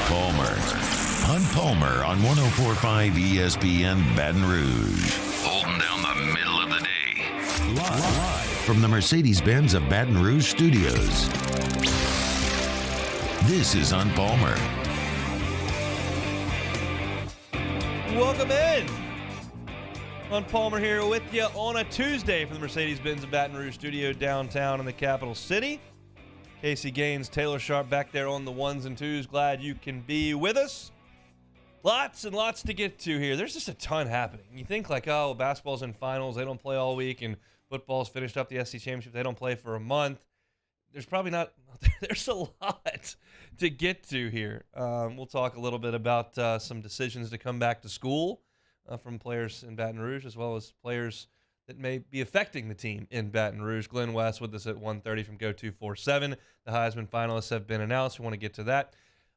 Palmer on 104.5 ESPN Baton Rouge. Holding down the middle of the day. Live from the Mercedes-Benz of Baton Rouge studios. This is On Palmer. Welcome in. On Palmer here with you on a Tuesday from the Mercedes-Benz of Baton Rouge studio downtown in the capital city. Casey Gaines, Taylor Sharp back there on the ones and twos. Glad you can be with us. Lots and lots to get to here. There's just a ton happening. You think like, oh, basketball's in finals. They don't play all week. And football's finished up the SEC championship. They don't play for a month. There's probably not – there's a lot to get to here. We'll talk a little bit about some decisions to come back to school from players in Baton Rouge, as well as players that may be affecting the team in Baton Rouge. Glenn West with us at 1:30 from Go247. The Heisman finalists have been announced. We want to get to that.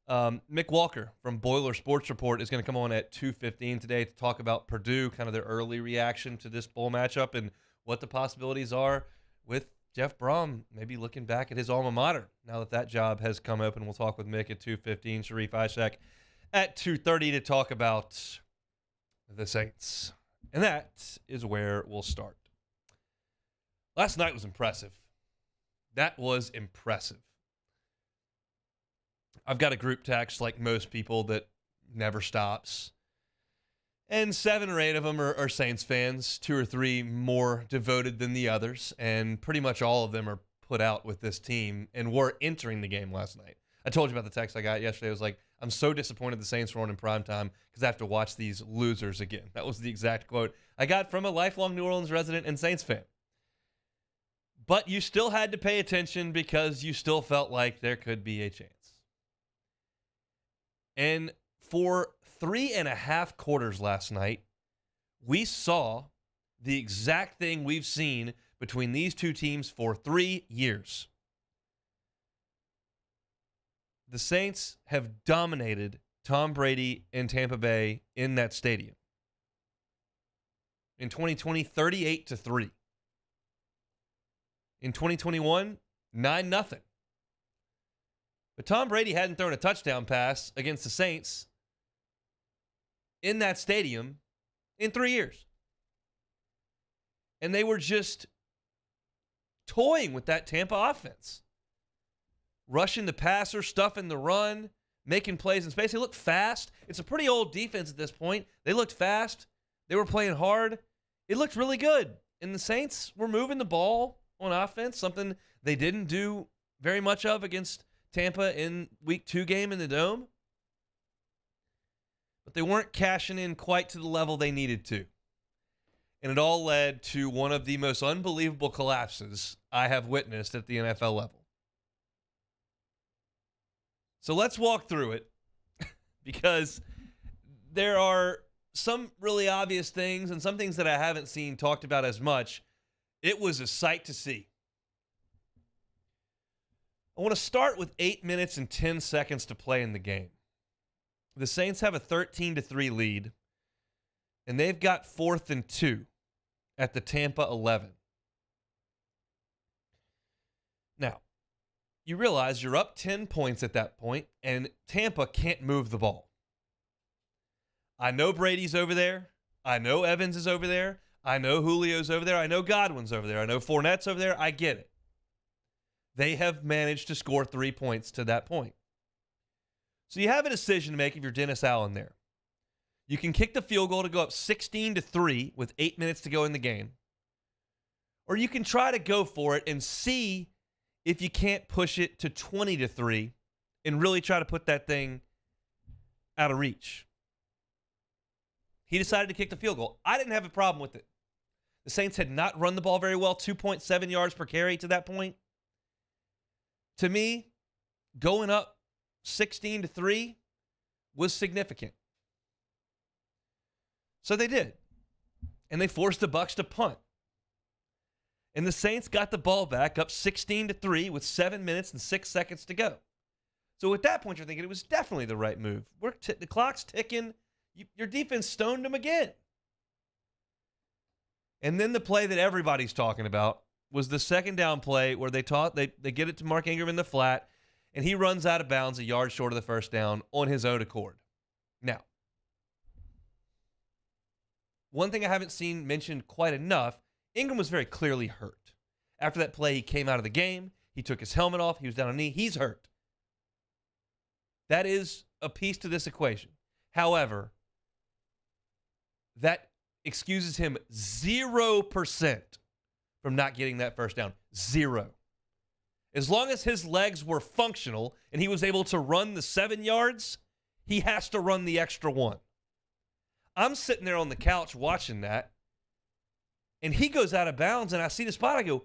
Mick Walker from Boiler Sports Report is going to come on at 2:15 today to talk about Purdue, kind of their early reaction to this bowl matchup and what the possibilities are with Jeff Brom maybe looking back at his alma mater now that that job has come open. We'll talk with Mick at 2:15. Sharif Ishak at 2:30 to talk about the Saints. And that is where we'll start. Last night was impressive. That was impressive. I've got a group text like most people that never stops. And 7 or 8 of them are Saints fans, 2 or 3 more devoted than the others. And pretty much all of them are put out with this team and were entering the game last night. I told you about the text I got yesterday. I was like, I'm so disappointed the Saints were on in primetime because I have to watch these losers again. That was the exact quote I got from a lifelong New Orleans resident and Saints fan. But you still had to pay attention because you still felt like there could be a chance. And for 3.5 quarters last night, we saw the exact thing we've seen between these two teams for 3 years. The Saints have dominated Tom Brady and Tampa Bay in that stadium. In 2020, 38-3. In 2021, 9-0. But Tom Brady hadn't thrown a touchdown pass against the Saints in that stadium in 3 years. And they were just toying with that Tampa offense. Rushing the passer, stuffing the run, making plays in space. They look fast. It's a pretty old defense at this point. They looked fast. They were playing hard. It looked really good. And the Saints were moving the ball on offense, something they didn't do very much of against Tampa in week 2 game in the Dome. But they weren't cashing in quite to the level they needed to. And it all led to one of the most unbelievable collapses I have witnessed at the NFL level. So let's walk through it because there are some really obvious things and some things that I haven't seen talked about as much. It was a sight to see. I want to start with 8 minutes and 10 seconds to play in the game. The Saints have a 13-3 lead, and they've got 4th and 2 at the Tampa 11. Now, you realize you're up 10 points at that point, and Tampa can't move the ball. I know Brady's over there. I know Evans is over there. I know Julio's over there. I know Godwin's over there. I know Fournette's over there. I get it. They have managed to score 3 points to that point. So you have a decision to make if you're Dennis Allen there. You can kick the field goal to go up 16-3 with 8 minutes to go in the game. Or you can try to go for it and see if you can't push it to 20-3 and really try to put that thing out of reach. He decided to kick the field goal. I didn't have a problem with it. The Saints had not run the ball very well, 2.7 yards per carry to that point. To me, going up 16-3 was significant. So they did. And they forced the Bucs to punt. And the Saints got the ball back up 16-3 with 7 minutes and 6 seconds to go. So at that point, you're thinking it was definitely the right move. The clock's ticking. Your defense stoned them again. And then the play that everybody's talking about was the second down play where they get it to Mark Ingram in the flat, and he runs out of bounds a yard short of the first down on his own accord. Now, one thing I haven't seen mentioned quite enough, Ingram was very clearly hurt. After that play, he came out of the game. He took his helmet off. He was down on a knee. He's hurt. That is a piece to this equation. However, that excuses him 0% from not getting that first down. 0. As long as his legs were functional and he was able to run the 7 yards, he has to run the extra 1. I'm sitting there on the couch watching that, and he goes out of bounds, and I see the spot. I go,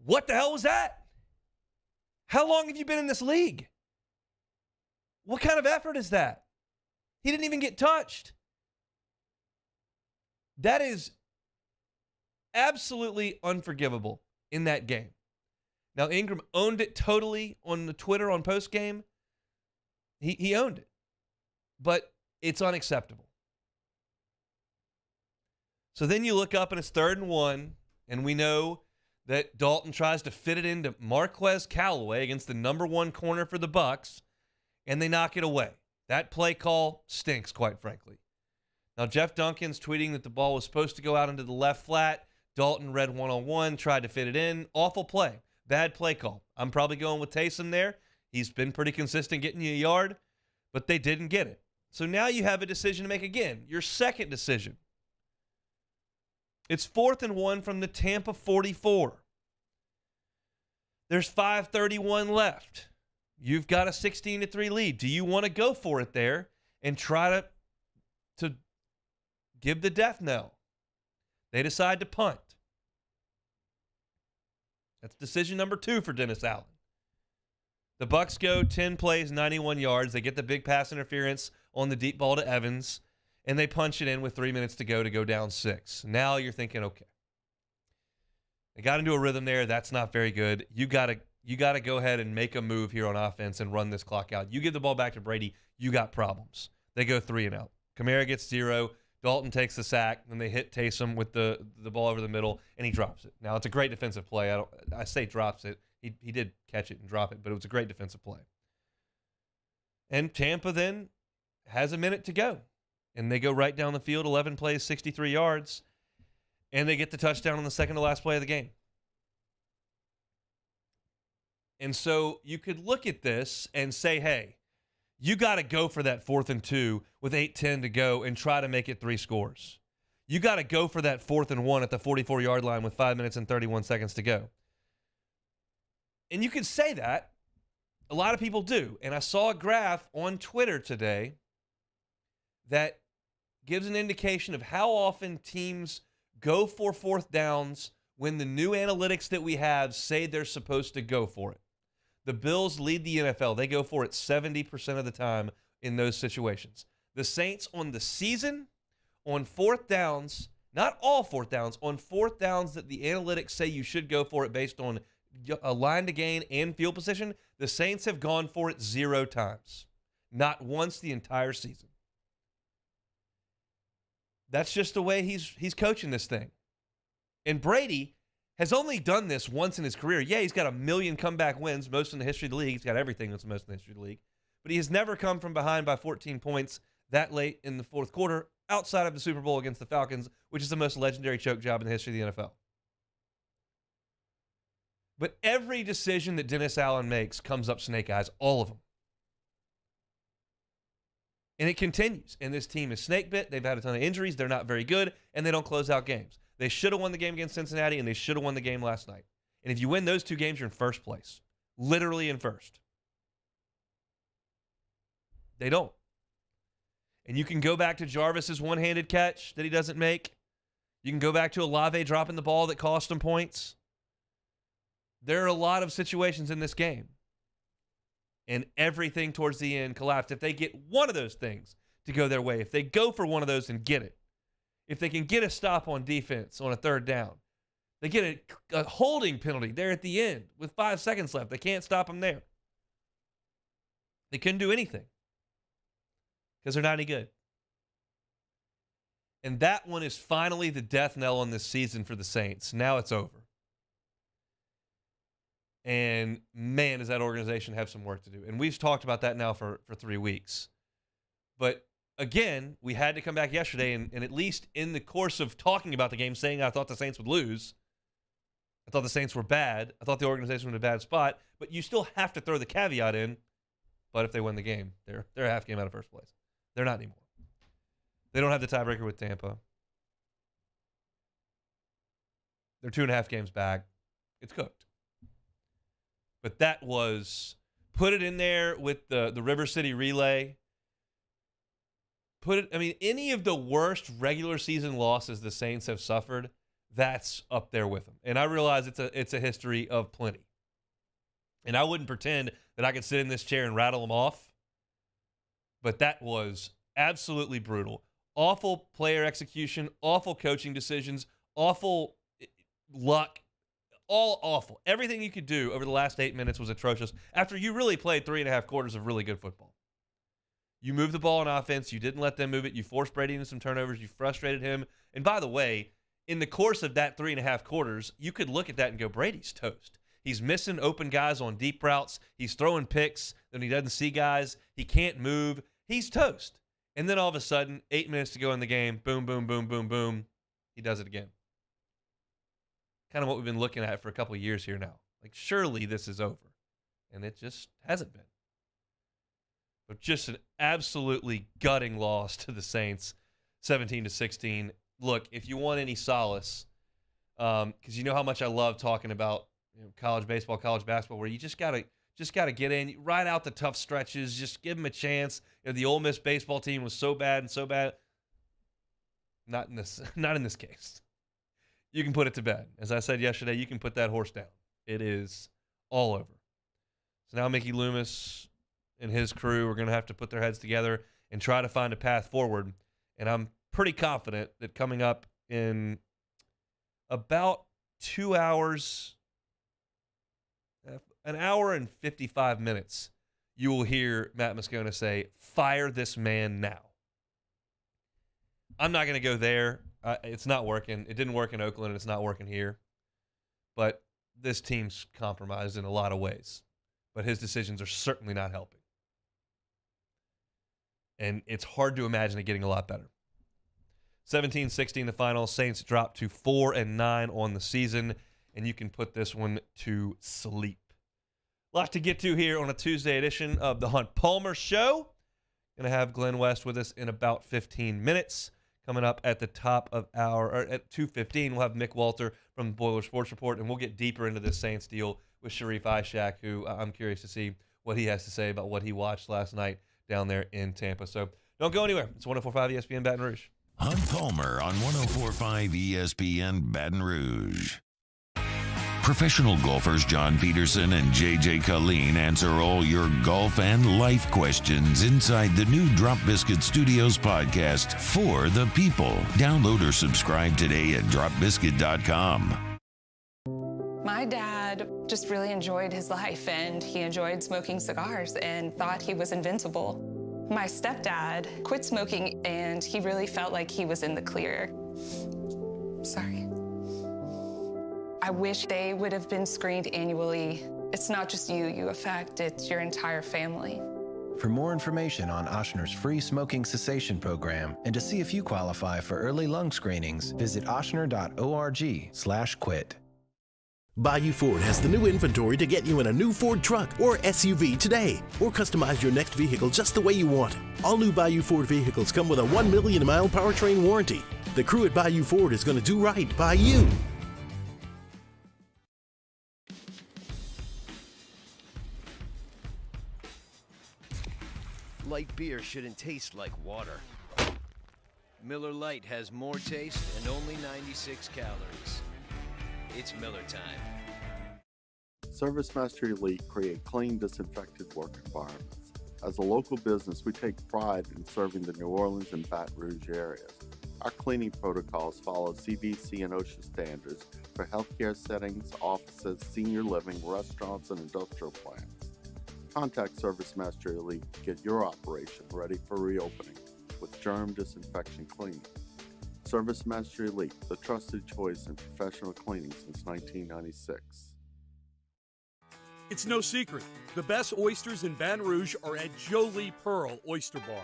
what the hell was that? How long have you been in this league? What kind of effort is that? He didn't even get touched. That is absolutely unforgivable in that game. Now, Ingram owned it totally on the Twitter on postgame. He owned it. But it's unacceptable. So then you look up and it's 3rd and 1, and we know that Dalton tries to fit it into Marquez Callaway against the number 1 corner for the Bucs, and they knock it away. That play call stinks, quite frankly. Now, Jeff Duncan's tweeting that the ball was supposed to go out into the left flat. Dalton read one-on-one, tried to fit it in. Awful play. Bad play call. I'm probably going with Taysom there. He's been pretty consistent getting you a yard, but they didn't get it. So now you have a decision to make again. Your second decision. It's 4th and 1 from the Tampa 44. There's 5:31 left. You've got a 16-3 lead. Do you want to go for it there and try to give the death knell? They decide to punt. That's decision number 2 for Dennis Allen. The Bucs go 10 plays, 91 yards. They get the big pass interference on the deep ball to Evans, and they punch it in with 3 minutes to go down 6. Now you're thinking, okay, they got into a rhythm there. That's not very good. You got to go ahead and make a move here on offense and run this clock out. You give the ball back to Brady, you got problems. They go 3 and out. Kamara gets 0. Dalton takes the sack, and they hit Taysom with the ball over the middle, and he drops it. Now, it's a great defensive play. I say drops it. He did catch it and drop it, but it was a great defensive play. And Tampa then has a minute to go, and they go right down the field, 11 plays, 63 yards, and they get the touchdown on the second to last play of the game. And so you could look at this and say, hey, you got to go for that 4th and 2 with 8:10 to go and try to make it 3 scores. You got to go for that 4th and 1 at the 44-yard line with 5 minutes and 31 seconds to go. And you could say that. A lot of people do. And I saw a graph on Twitter today that gives an indication of how often teams go for 4th downs when the new analytics that we have say they're supposed to go for it. The Bills lead the NFL. They go for it 70% of the time in those situations. The Saints on the season, on 4th downs, not all 4th downs, on 4th downs that the analytics say you should go for it based on a line to gain and field position, the Saints have gone for it 0 times. Not once the entire season. That's just the way he's coaching this thing. And Brady has only done this once in his career. Yeah, he's got 1 million comeback wins, most in the history of the league. He's got everything that's most in the history of the league. But he has never come from behind by 14 points that late in the 4th quarter outside of the Super Bowl against the Falcons, which is the most legendary choke job in the history of the NFL. But every decision that Dennis Allen makes comes up snake eyes, all of them. And it continues. And this team is snake bit. They've had a ton of injuries. They're not very good, and they don't close out games. They should have won the game against Cincinnati, and they should have won the game last night. And if you win those 2 games, you're in first place. Literally in first. They don't. And you can go back to Jarvis's one-handed catch that he doesn't make. You can go back to Olave dropping the ball that cost him points. There are a lot of situations in this game. And everything towards the end collapsed. If they get one of those things to go their way, if they go for one of those and get it, if they can get a stop on defense on a 3rd down, they get a holding penalty there at the end with 5 seconds left. They can't stop them there. They couldn't do anything because they're not any good. And that one is finally the death knell on this season for the Saints. Now it's over. And man, does that organization have some work to do. And we've talked about that now for 3 weeks. But again, we had to come back yesterday and at least in the course of talking about the game, saying I thought the Saints would lose, I thought the Saints were bad, I thought the organization was in a bad spot, but you still have to throw the caveat in, but if they win the game, they're a half game out of first place. They're not anymore. They don't have the tiebreaker with Tampa. They're 2.5 games back. It's cooked. But that was, put it in there with the River City Relay. Any of the worst regular season losses the Saints have suffered, that's up there with them. And I realize it's a history of plenty. And I wouldn't pretend that I could sit in this chair and rattle them off. But that was absolutely brutal. Awful player execution, awful coaching decisions, awful luck, all awful. Everything you could do over the last 8 minutes was atrocious after you really played 3.5 quarters of really good football. You moved the ball on offense. You didn't let them move it. You forced Brady into some turnovers. You frustrated him. And by the way, in the course of that 3.5 quarters, you could look at that and go, Brady's toast. He's missing open guys on deep routes. He's throwing picks. Then he doesn't see guys. He can't move. He's toast. And then all of a sudden, 8 minutes to go in the game, boom, boom, boom, boom, boom, he does it again. Kind of what we've been looking at for a couple of years here now. Like, surely this is over. And it just hasn't been. But just an absolutely gutting loss to the Saints, 17-16. Look, if you want any solace, because you know how much I love talking about college baseball, college basketball, where you just gotta get in, ride out the tough stretches, just give them a chance. The Ole Miss baseball team was so bad and so bad. Not in this case. You can put it to bed. As I said yesterday, you can put that horse down. It is all over. So now Mickey Loomis and his crew are going to have to put their heads together and try to find a path forward. And I'm pretty confident that coming up in about 2 hours, an hour and 55 minutes, you will hear Matt Moscona say, fire this man now. I'm not going to go there. It's not working. It didn't work in Oakland, and it's not working here. But this team's compromised in a lot of ways. But his decisions are certainly not helping. And it's hard to imagine it getting a lot better. 17-16 the final. Saints drop to 4-9 on the season, and you can put this one to sleep. Lots to get to here on a Tuesday edition of the Hunt Palmer Show. Going to have Glenn West with us in about 15 minutes. Coming up at the top of at 2:15, we'll have Mick Walker from the Boiler Sports Report, and we'll get deeper into this Saints deal with Sharif Ishak, who I'm curious to see what he has to say about what he watched last night down there in Tampa. So don't go anywhere. It's 104.5 ESPN Baton Rouge. Hunt Palmer on 104.5 ESPN Baton Rouge. Professional golfers John Peterson and J.J. Colleen answer all your golf and life questions inside the new Drop Biscuit Studios podcast for the people. Download or subscribe today at dropbiscuit.com. My dad just really enjoyed his life, and he enjoyed smoking cigars and thought he was invincible. My stepdad quit smoking, and he really felt like he was in the clear. Sorry. I wish they would have been screened annually. It's not just you affect, it's your entire family. For more information on Ochsner's free smoking cessation program and to see if you qualify for early lung screenings, visit ochsner.org/quit. Bayou Ford has the new inventory to get you in a new Ford truck or SUV today, or customize your next vehicle just the way you want it. All new Bayou Ford vehicles come with a 1 million mile powertrain warranty. The crew at Bayou Ford is going to do right by you. Light beer shouldn't taste like water. Miller Lite has more taste and only 96 calories. It's Miller time. ServiceMaster Elite create clean, disinfected work environments. As a local business, we take pride in serving the New Orleans and Baton Rouge areas. Our cleaning protocols follow CDC and OSHA standards for healthcare settings, offices, senior living, restaurants, and industrial plants. Contact ServiceMaster Elite to get your operation ready for reopening with germ disinfection cleaning. ServiceMaster Elite, the trusted choice in professional cleaning since 1996. It's no secret. The best oysters in Baton Rouge are at Jolie Pearl Oyster Bar.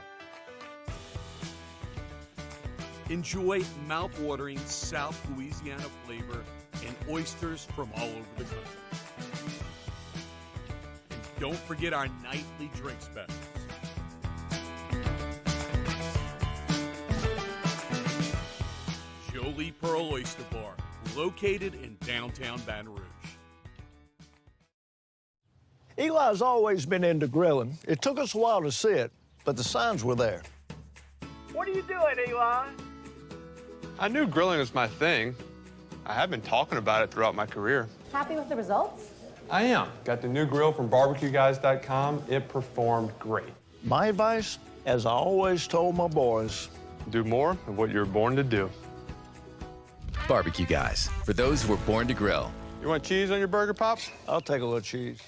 Enjoy mouth-watering South Louisiana flavor and oysters from all over the country. And don't forget our nightly drink specials. Jolie Pearl Oyster Bar, located in downtown Baton Rouge. Eli's always been into grilling. It took us a while to see it, but the signs were there. What are you doing, Eli? I knew grilling was my thing. I have been talking about it throughout my career. Happy with the results? I am. Got the new grill from barbecueguys.com. It performed great. My advice, as I always told my boys, do more of what you're born to do. Barbecue Guys, for those who were born to grill. You want cheese on your burger, Pops? I'll take a little cheese.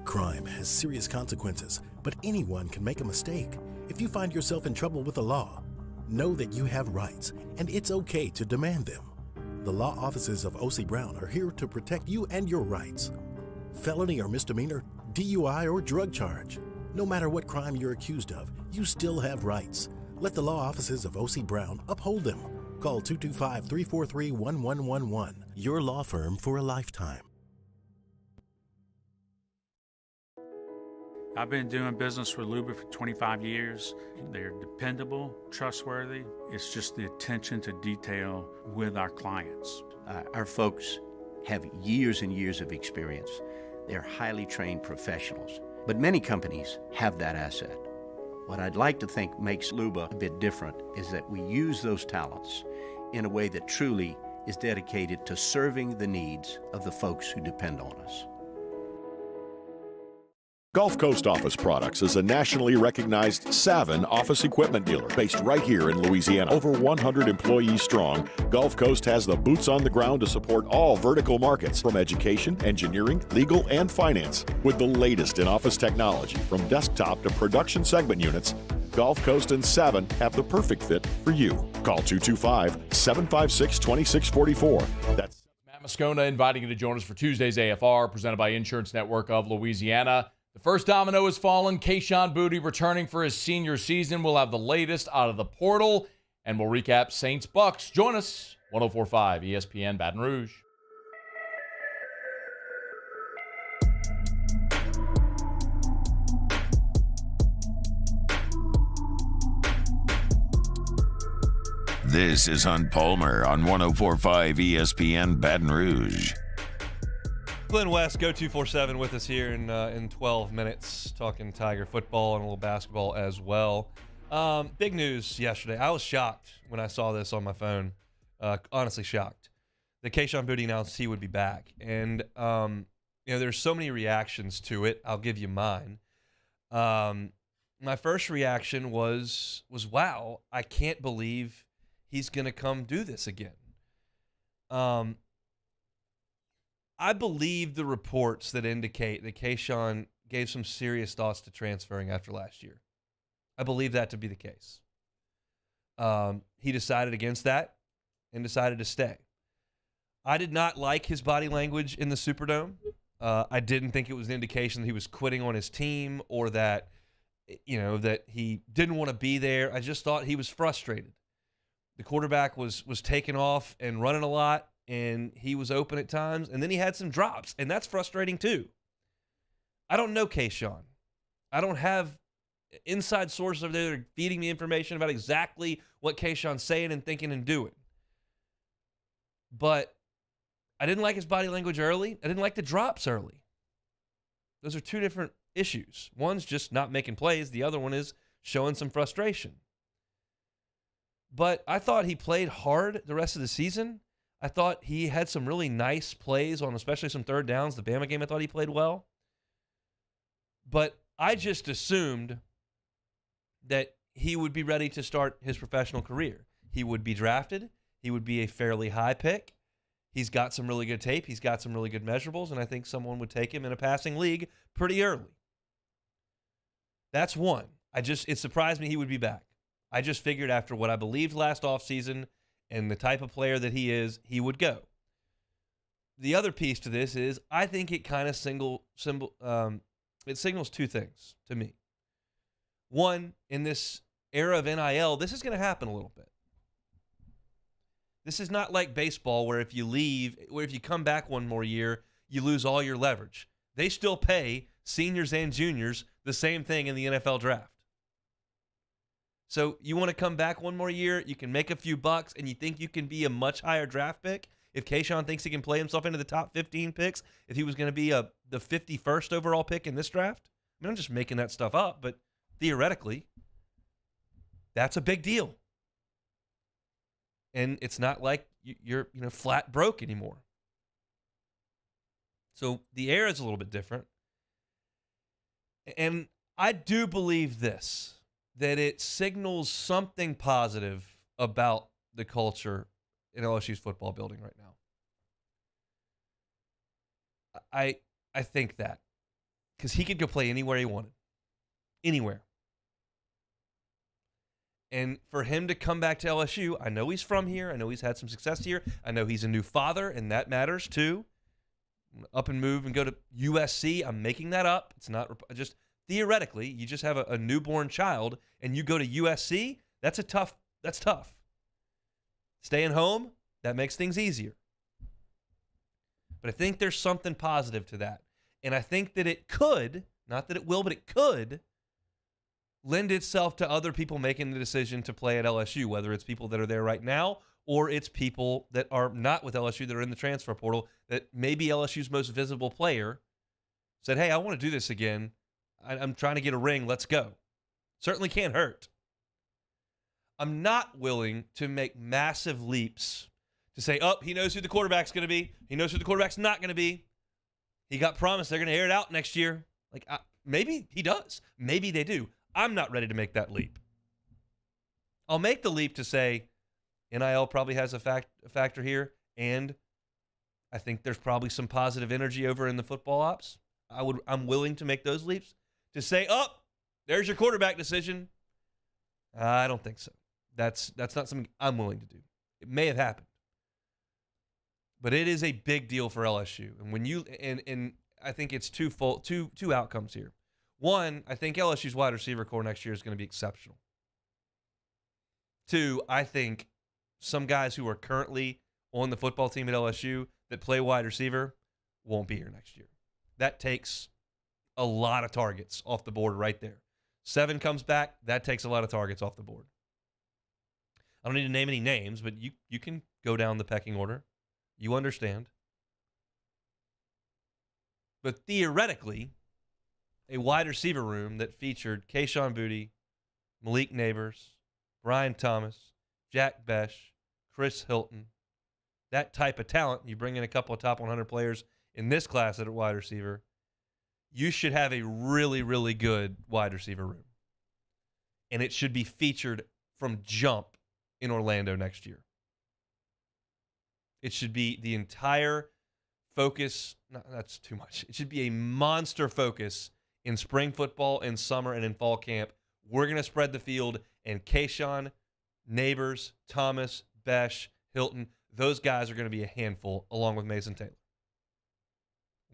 Crime has serious consequences, but anyone can make a mistake. If you find yourself in trouble with the law, know that you have rights, and it's okay to demand them. The law offices of O.C. Brown are here to protect you and your rights. Felony or misdemeanor, DUI or drug charge. No matter what crime you're accused of, you still have rights. Let the law offices of O.C. Brown uphold them. Call 225-343-1111. Your law firm for a lifetime. I've been doing business with Luba for 25 years. They're dependable, trustworthy. It's just the attention to detail with our clients. Our folks have years and years of experience. They're highly trained professionals, but many companies have that asset. What I'd like to think makes Luba a bit different is that we use those talents in a way that truly is dedicated to serving the needs of the folks who depend on us. Gulf Coast Office Products is a nationally recognized Savin office equipment dealer based right here in Louisiana. Over 100 employees strong, Gulf Coast has the boots on the ground to support all vertical markets from education, engineering, legal, and finance. With the latest in office technology from desktop to production segment units, Gulf Coast and Savin have the perfect fit for you. Call 225-756-2644. That's Matt Moscona inviting you to join us for Tuesday's AFR, presented by Insurance Network of Louisiana. The first domino has fallen. Kayshon Boutte returning for his senior season. We'll have the latest out of the portal, and we'll recap Saints Bucs. Join us, 104.5 ESPN Baton Rouge. This is Hunt Palmer on 104.5 ESPN Baton Rouge. Glenn West, Go 247 with us here in 12 minutes, talking Tiger football and a little basketball as well. Big news yesterday. I was shocked when I saw this on my phone. Honestly shocked. That Kayshon Boutte announced he would be back. And, there's so many reactions to it. I'll give you mine. My first reaction was, wow, I can't believe he's going to come do this again. I believe the reports that indicate that Kayshon gave some serious thoughts to transferring after last year. I believe that to be the case. He decided against that and decided to stay. I did not like his body language in the Superdome. I didn't think it was an indication that he was quitting on his team or that, that he didn't want to be there. I just thought he was frustrated. The quarterback was taking off and running a lot, and he was open at times, and then he had some drops, and that's frustrating too. I don't know Kayshon. I don't have inside sources over there that are feeding me information about exactly what Kayshon's saying and thinking and doing. But I didn't like his body language early. I didn't like the drops early. Those are two different issues. One's just not making plays. The other one is showing some frustration. But I thought he played hard the rest of the season. I thought he had some really nice plays on especially some third downs. The Bama game, I thought he played well. But I just assumed that he would be ready to start his professional career. He would be drafted. He would be a fairly high pick. He's got some really good tape. He's got some really good measurables, and I think someone would take him in a passing league pretty early. That's one. It surprised me he would be back. I just figured after what I believed last offseason and the type of player that he is, he would go. the other piece to this is I think it kind of it signals two things to me. One, in this era of NIL, this is going to happen a little bit. This is not like baseball where if you come back one more year, you lose all your leverage. They still pay seniors and juniors the same thing in the NFL draft. So you want to come back one more year, you can make a few bucks, and you think you can be a much higher draft pick? If Kayshawn thinks he can play himself into the top 15 picks, if he was going to be the 51st overall pick in this draft? I mean, I'm just making that stuff up, but theoretically, that's a big deal. And it's not like you're flat broke anymore. So the era is a little bit different. And I do believe this, that it signals something positive about the culture in LSU's football building right now. I think that. Because he could go play anywhere he wanted. Anywhere. And for him to come back to LSU, I know he's from here. I know he's had some success here. I know he's a new father, and that matters too. Up and move and go to USC. I'm making that up. It's not just theoretically. You just have a newborn child, and you go to USC. That's tough. Staying home, that makes things easier. But I think there's something positive to that. And I think that it could, not that it will, but it could lend itself to other people making the decision to play at LSU, whether it's people that are there right now or it's people that are not with LSU that are in the transfer portal, that maybe LSU's most visible player said, hey, I want to do this again. I'm trying to get a ring. Let's go. Certainly can't hurt. I'm not willing to make massive leaps to say, oh, he knows who the quarterback's going to be. He knows who the quarterback's not going to be. He got promised they're going to air it out next year. Maybe he does. Maybe they do. I'm not ready to make that leap. I'll make the leap to say NIL probably has a factor here, and I think there's probably some positive energy over in the football ops. I'm willing to make those leaps to say, oh, there's your quarterback decision. I don't think so. That's not something I'm willing to do. It may have happened, but it is a big deal for LSU. And when you and I think it's two outcomes here. One, I think LSU's wide receiver core next year is going to be exceptional. Two, I think some guys who are currently on the football team at LSU that play wide receiver won't be here next year. That takes a lot of targets off the board right there. 7 comes back, that takes a lot of targets off the board. I don't need to name any names, but you can go down the pecking order. You understand. But theoretically, a wide receiver room that featured Kayshawn Boutte, Malik Neighbors, Brian Thomas, Jack Besh, Chris Hilton, that type of talent, you bring in a couple of top 100 players in this class at wide receiver, you should have a really, really good wide receiver room. And it should be featured from jump in Orlando next year. It should be the entire focus. No, that's too much. It should be a monster focus in spring football, in summer, and in fall camp. We're going to spread the field, and Kayshawn, Neighbors, Thomas, Besh, Hilton, those guys are going to be a handful along with Mason Taylor.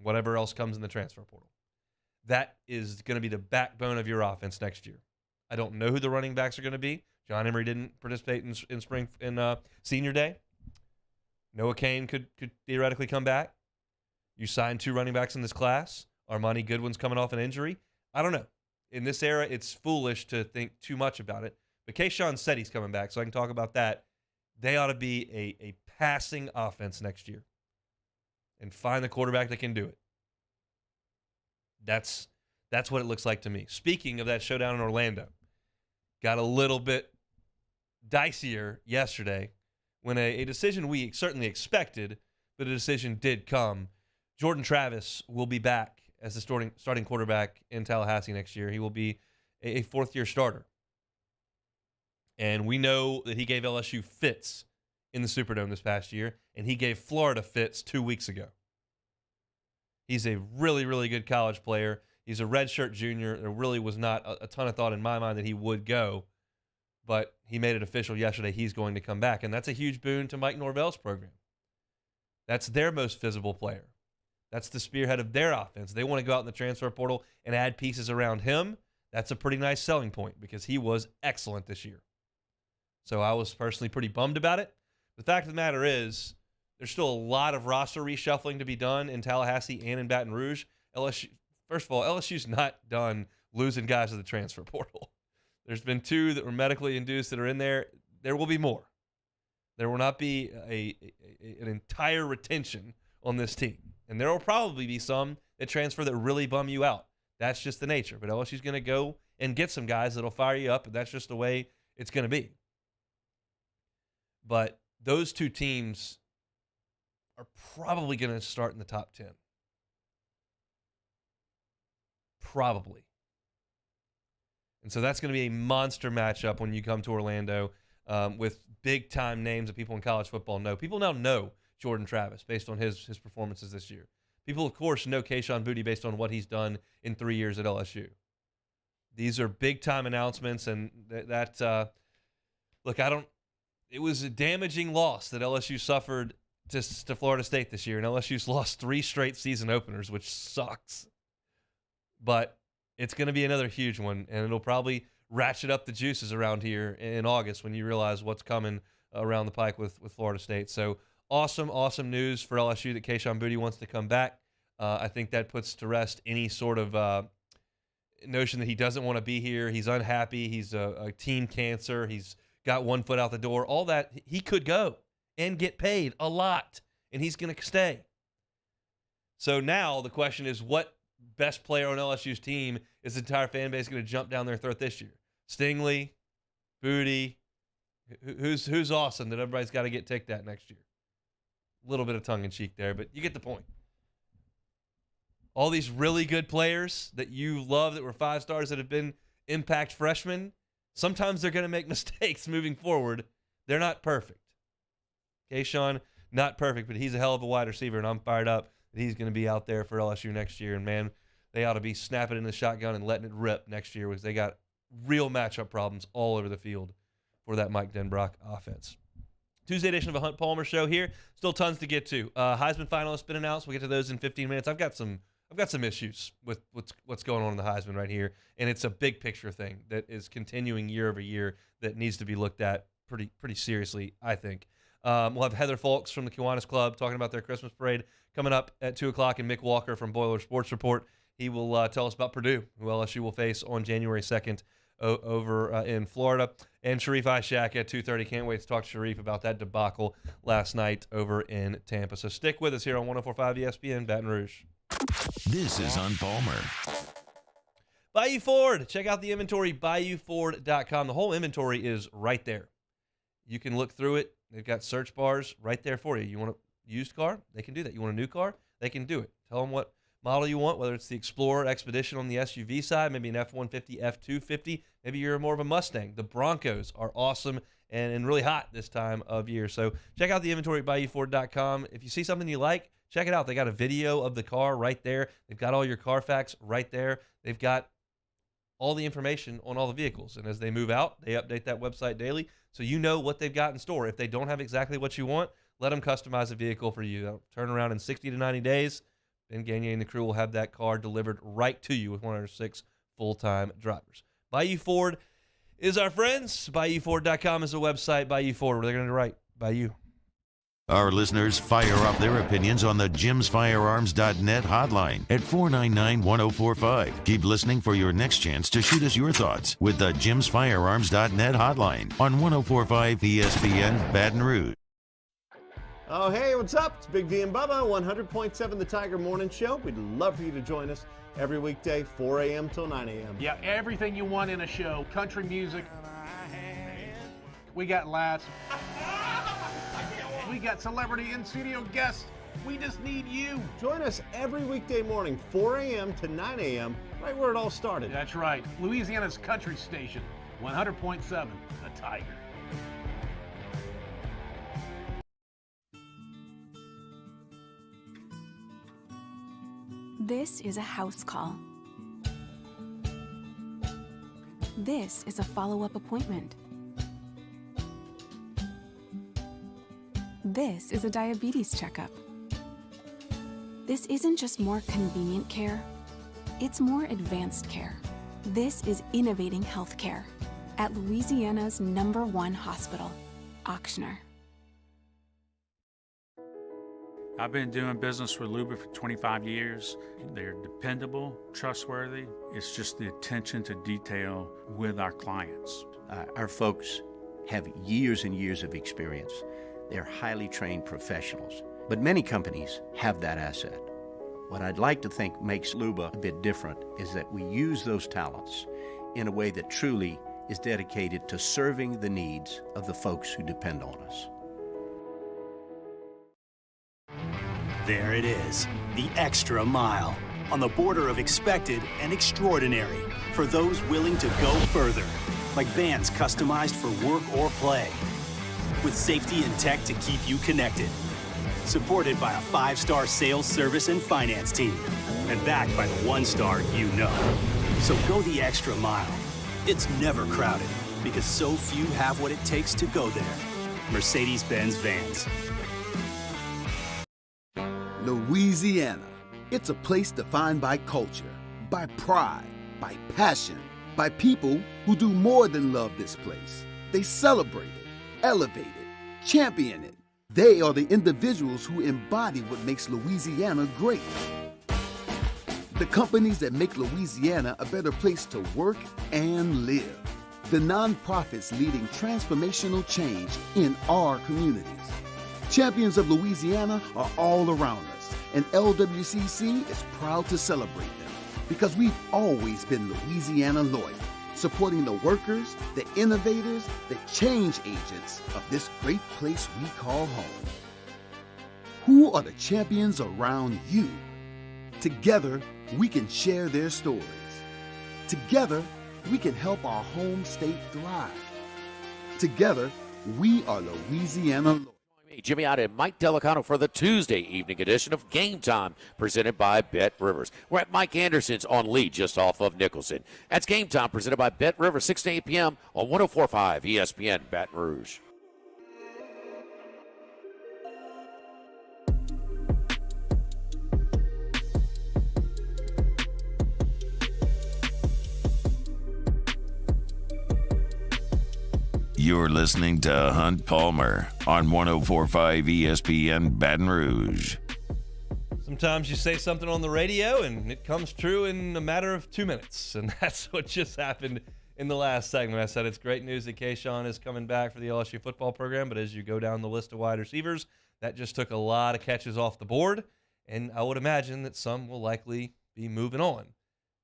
Whatever else comes in the transfer portal. That is going to be the backbone of your offense next year. I don't know who the running backs are going to be. John Emery didn't participate in spring senior day. Noah Cain could theoretically come back. You signed 2 running backs in this class. Armani Goodwin's coming off an injury. I don't know. In this era, it's foolish to think too much about it. But Kayshawn said he's coming back, so I can talk about that. They ought to be a passing offense next year. And find the quarterback that can do it. That's what it looks like to me. Speaking of that showdown in Orlando, got a little bit dicier yesterday when a decision we certainly expected, but a decision did come. Jordan Travis will be back as the starting quarterback in Tallahassee next year. He will be a fourth-year starter. And we know that he gave LSU fits in the Superdome this past year, and he gave Florida fits 2 weeks ago. He's a really, really good college player. He's a redshirt junior. There really was not a ton of thought in my mind that he would go, but he made it official yesterday. He's going to come back, and that's a huge boon to Mike Norvell's program. That's their most visible player. That's the spearhead of their offense. They want to go out in the transfer portal and add pieces around him. That's a pretty nice selling point because he was excellent this year. So I was personally pretty bummed about it. The fact of the matter is, there's still a lot of roster reshuffling to be done in Tallahassee and in Baton Rouge. First of all, LSU's not done losing guys to the transfer portal. There's been 2 that were medically induced that are in there. There will be more. There will not be an entire retention on this team. And there will probably be some that transfer that really bum you out. That's just the nature. But LSU's going to go and get some guys that'll fire you up, and that's just the way it's going to be. But those 2 teams are probably going to start in the top 10. Probably. And so that's going to be a monster matchup when you come to Orlando with big-time names that people in college football know. People now know Jordan Travis based on his performances this year. People, of course, know Kayshon Boutte based on what he's done in 3 years at LSU. These are big-time announcements, and look, it was a damaging loss that LSU suffered to Florida State this year, and LSU's lost 3 straight season openers, which sucks. But it's going to be another huge one, and it'll probably ratchet up the juices around here in August when you realize what's coming around the pike with Florida State. So awesome news for LSU that Kayshon Boutte wants to come back. I think that puts to rest any sort of notion that he doesn't want to be here. He's unhappy. He's a team cancer. He's got one foot out the door. All that, he could go and get paid a lot, and he's going to stay. So now the question is, what best player on LSU's team is the entire fan base going to jump down their throat this year? Stingley, Boutte, who's awesome that everybody's got to get ticked at next year? A little bit of tongue-in-cheek there, but you get the point. All these really good players that you love that were 5 stars that have been impact freshmen, sometimes they're going to make mistakes moving forward. They're not perfect. Kayshon, not perfect, but he's a hell of a wide receiver, and I'm fired up that he's going to be out there for LSU next year. And, man, they ought to be snapping in the shotgun and letting it rip next year because they got real matchup problems all over the field for that Mike Denbrock offense. Tuesday edition of a Hunt Palmer show here. Still tons to get to. Heisman finalists been announced. We'll get to those in 15 minutes. I've got some issues with what's going on in the Heisman right here, and it's a big picture thing that is continuing year over year that needs to be looked at pretty seriously, I think. We'll have Heather Folks from the Kiwanis Club talking about their Christmas parade coming up at 2 o'clock, and Mick Walker from Boiler Sports Report. He will tell us about Purdue, who LSU will face on January 2nd over in Florida. And Sharif Ishaq at 2:30. Can't wait to talk to Sharif about that debacle last night over in Tampa. So stick with us here on 104.5 ESPN Baton Rouge. This is on Palmer. Bayou Ford. Check out the inventory, BayouFord.com. The whole inventory is right there. You can look through it. They've got search bars right there for you. You want a used car? They can do that. You want a new car? They can do it. Tell them what model you want, whether it's the Explorer, Expedition on the SUV side, maybe an F-150, F-250. Maybe you're more of a Mustang. The Broncos are awesome and really hot this time of year. So check out the inventory at BayouFord.com. If you see something you like, check it out. They got a video of the car right there. They've got all your Carfax right there. They've got all the information on all the vehicles. And as they move out, they update that website daily so you know what they've got in store. If they don't have exactly what you want, let them customize a vehicle for you. They'll turn around in 60 to 90 days. Ben Gagne and the crew will have that car delivered right to you with one of our 6 full-time drivers. Bayou Ford is our friends. BayouFord.com is the website. Bayou Ford, where they're going to write Bayou. Our listeners fire off their opinions on the jimsfirearms.net hotline at 499-1045. Keep listening for your next chance to shoot us your thoughts with the jimsfirearms.net hotline on 104.5 ESPN Baton Rouge. Oh, hey, what's up? It's Big D and Bubba, 100.7 The Tiger Morning Show. We'd love for you to join us every weekday, 4 a.m. till 9 a.m. Yeah, everything you want in a show. Country music. We got laughs. We got celebrity in-studio guests. We just need you. Join us every weekday morning, 4 a.m. to 9 a.m., right where it all started. That's right. Louisiana's country station, 100.7 The Tiger. This is a house call. This is a follow-up appointment. This is a diabetes checkup. This isn't just more convenient care, it's more advanced care. This is innovating healthcare at Louisiana's #1 hospital, Ochsner. I've been doing business with Luba for 25 years. They're dependable, trustworthy. It's just the attention to detail with our clients. Our folks have years and years of experience. They're highly trained professionals, but many companies have that asset. What I'd like to think makes Luba a bit different is that we use those talents in a way that truly is dedicated to serving the needs of the folks who depend on us. There it is, the extra mile, on the border of expected and extraordinary, for those willing to go further, like vans customized for work or play, with safety and tech to keep you connected, supported by a 5-star sales, service, and finance team, and backed by the 1-star you know. So go the extra mile. It's never crowded, because so few have what it takes to go there. Mercedes-Benz Vans. Louisiana. It's a place defined by culture, by pride, by passion, by people who do more than love this place. They celebrate it, elevate it, champion it. They are the individuals who embody what makes Louisiana great. The companies that make Louisiana a better place to work and live. The nonprofits leading transformational change in our communities. Champions of Louisiana are all around us, and LWCC is proud to celebrate them because we've always been Louisiana loyal, supporting the workers, the innovators, the change agents of this great place we call home. Who are the champions around you? Together, we can share their stories. Together, we can help our home state thrive. Together, we are Louisiana loyal. Jimmy Odd and Mike Delicano for the Tuesday evening edition of Game Time, presented by Bet Rivers. We're at Mike Anderson's on Lee, just off of Nicholson. That's Game Time, presented by Bet Rivers, 6 to 8 p.m. on 104.5 ESPN Baton Rouge. You're listening to Hunt Palmer on 104.5 ESPN Baton Rouge. Sometimes you say something on the radio and it comes true in a matter of 2 minutes, and that's what just happened in the last segment. I said it's great news that Kayshawn is coming back for the LSU football program, but as you go down the list of wide receivers, that just took a lot of catches off the board, and I would imagine that some will likely be moving on.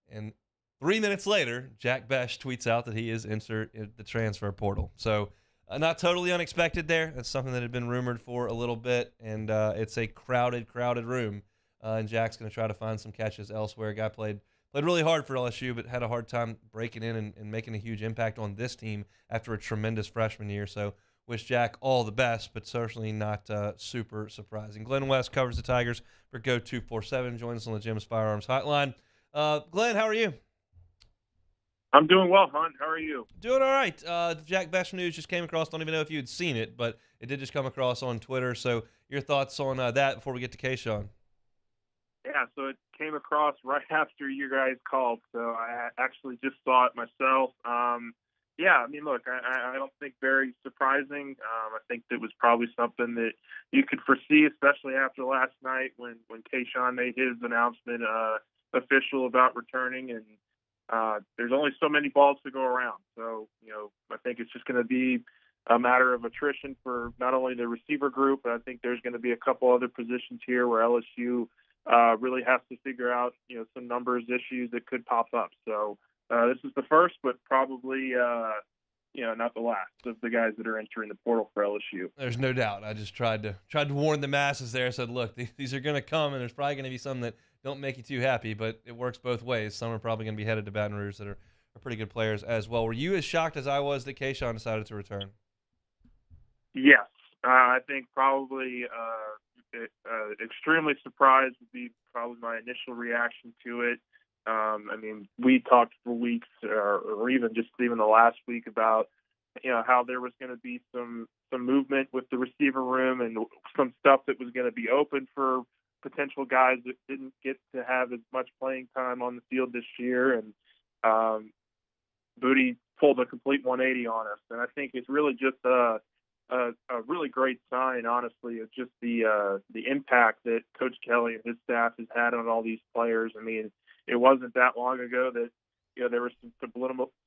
And 3 minutes later, Jack Besh tweets out that he is insert the transfer portal. So not totally unexpected there. That's something that had been rumored for a little bit, and it's a crowded room. And Jack's going to try to find some catches elsewhere. Guy played really hard for LSU, but had a hard time breaking in and making a huge impact on this team after a tremendous freshman year. So wish Jack all the best, but certainly not super surprising. Glenn West covers the Tigers for Go 247. Joins us on the Jim's Firearms Hotline. Glenn, how are you? I'm doing well, Hunt. How are you? Doing all right. The Jack Besh news just came across. Don't even know if you had seen it, but it did just come across on Twitter. So your thoughts on that before we get to Kayshawn? Yeah, so it came across right after you guys called, so I actually just saw it myself. Yeah, I mean, look, I don't think very surprising. I think that was probably something that you could foresee, especially after last night when Kayshawn made his announcement official about returning, and there's only so many balls to go around. So, I think it's just going to be a matter of attrition for not only the receiver group, but I think there's going to be a couple other positions here where LSU really has to figure out, some numbers issues that could pop up. So this is the first, but probably, not the last of the guys that are entering the portal for LSU. There's no doubt. I just tried to warn the masses there. I said, look, these are going to come, and there's probably going to be some that don't make you too happy, but it works both ways. Some are probably going to be headed to Baton Rouge that are pretty good players as well. Were you as shocked as I was that Kayshawn decided to return? Yes. I think probably extremely surprised would be probably my initial reaction to it. I mean, we talked for weeks or even the last week about, how there was going to be some movement with the receiver room and some stuff that was going to be open for potential guys that didn't get to have as much playing time on the field this year, and Booty pulled a complete 180 on us. And I think it's really just a really great sign, honestly, of just the impact that Coach Kelly and his staff has had on all these players. I mean, it wasn't that long ago that there were some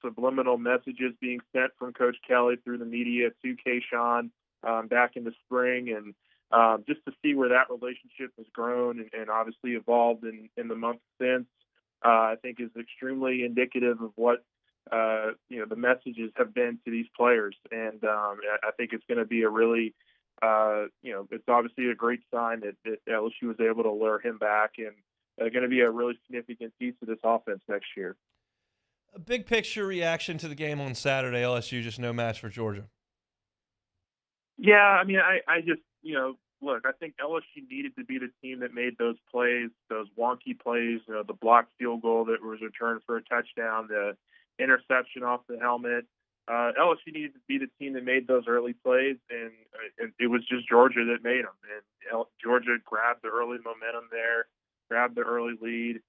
subliminal messages being sent from Coach Kelly through the media to Kayshawn back in the spring, and just to see where that relationship has grown and obviously evolved in the months since, I think is extremely indicative of what the messages have been to these players. And I think it's going to be a really, it's obviously a great sign that LSU was able to lure him back, and going to be a really significant piece of this offense next year. A big picture reaction to the game on Saturday. LSU just no match for Georgia. Yeah, I mean, I just, look, I think LSU needed to be the team that made those plays, those wonky plays, the blocked field goal that was returned for a touchdown, the interception off the helmet. LSU needed to be the team that made those early plays, and it was just Georgia that made them. And Georgia grabbed the early momentum there, grabbed the early lead.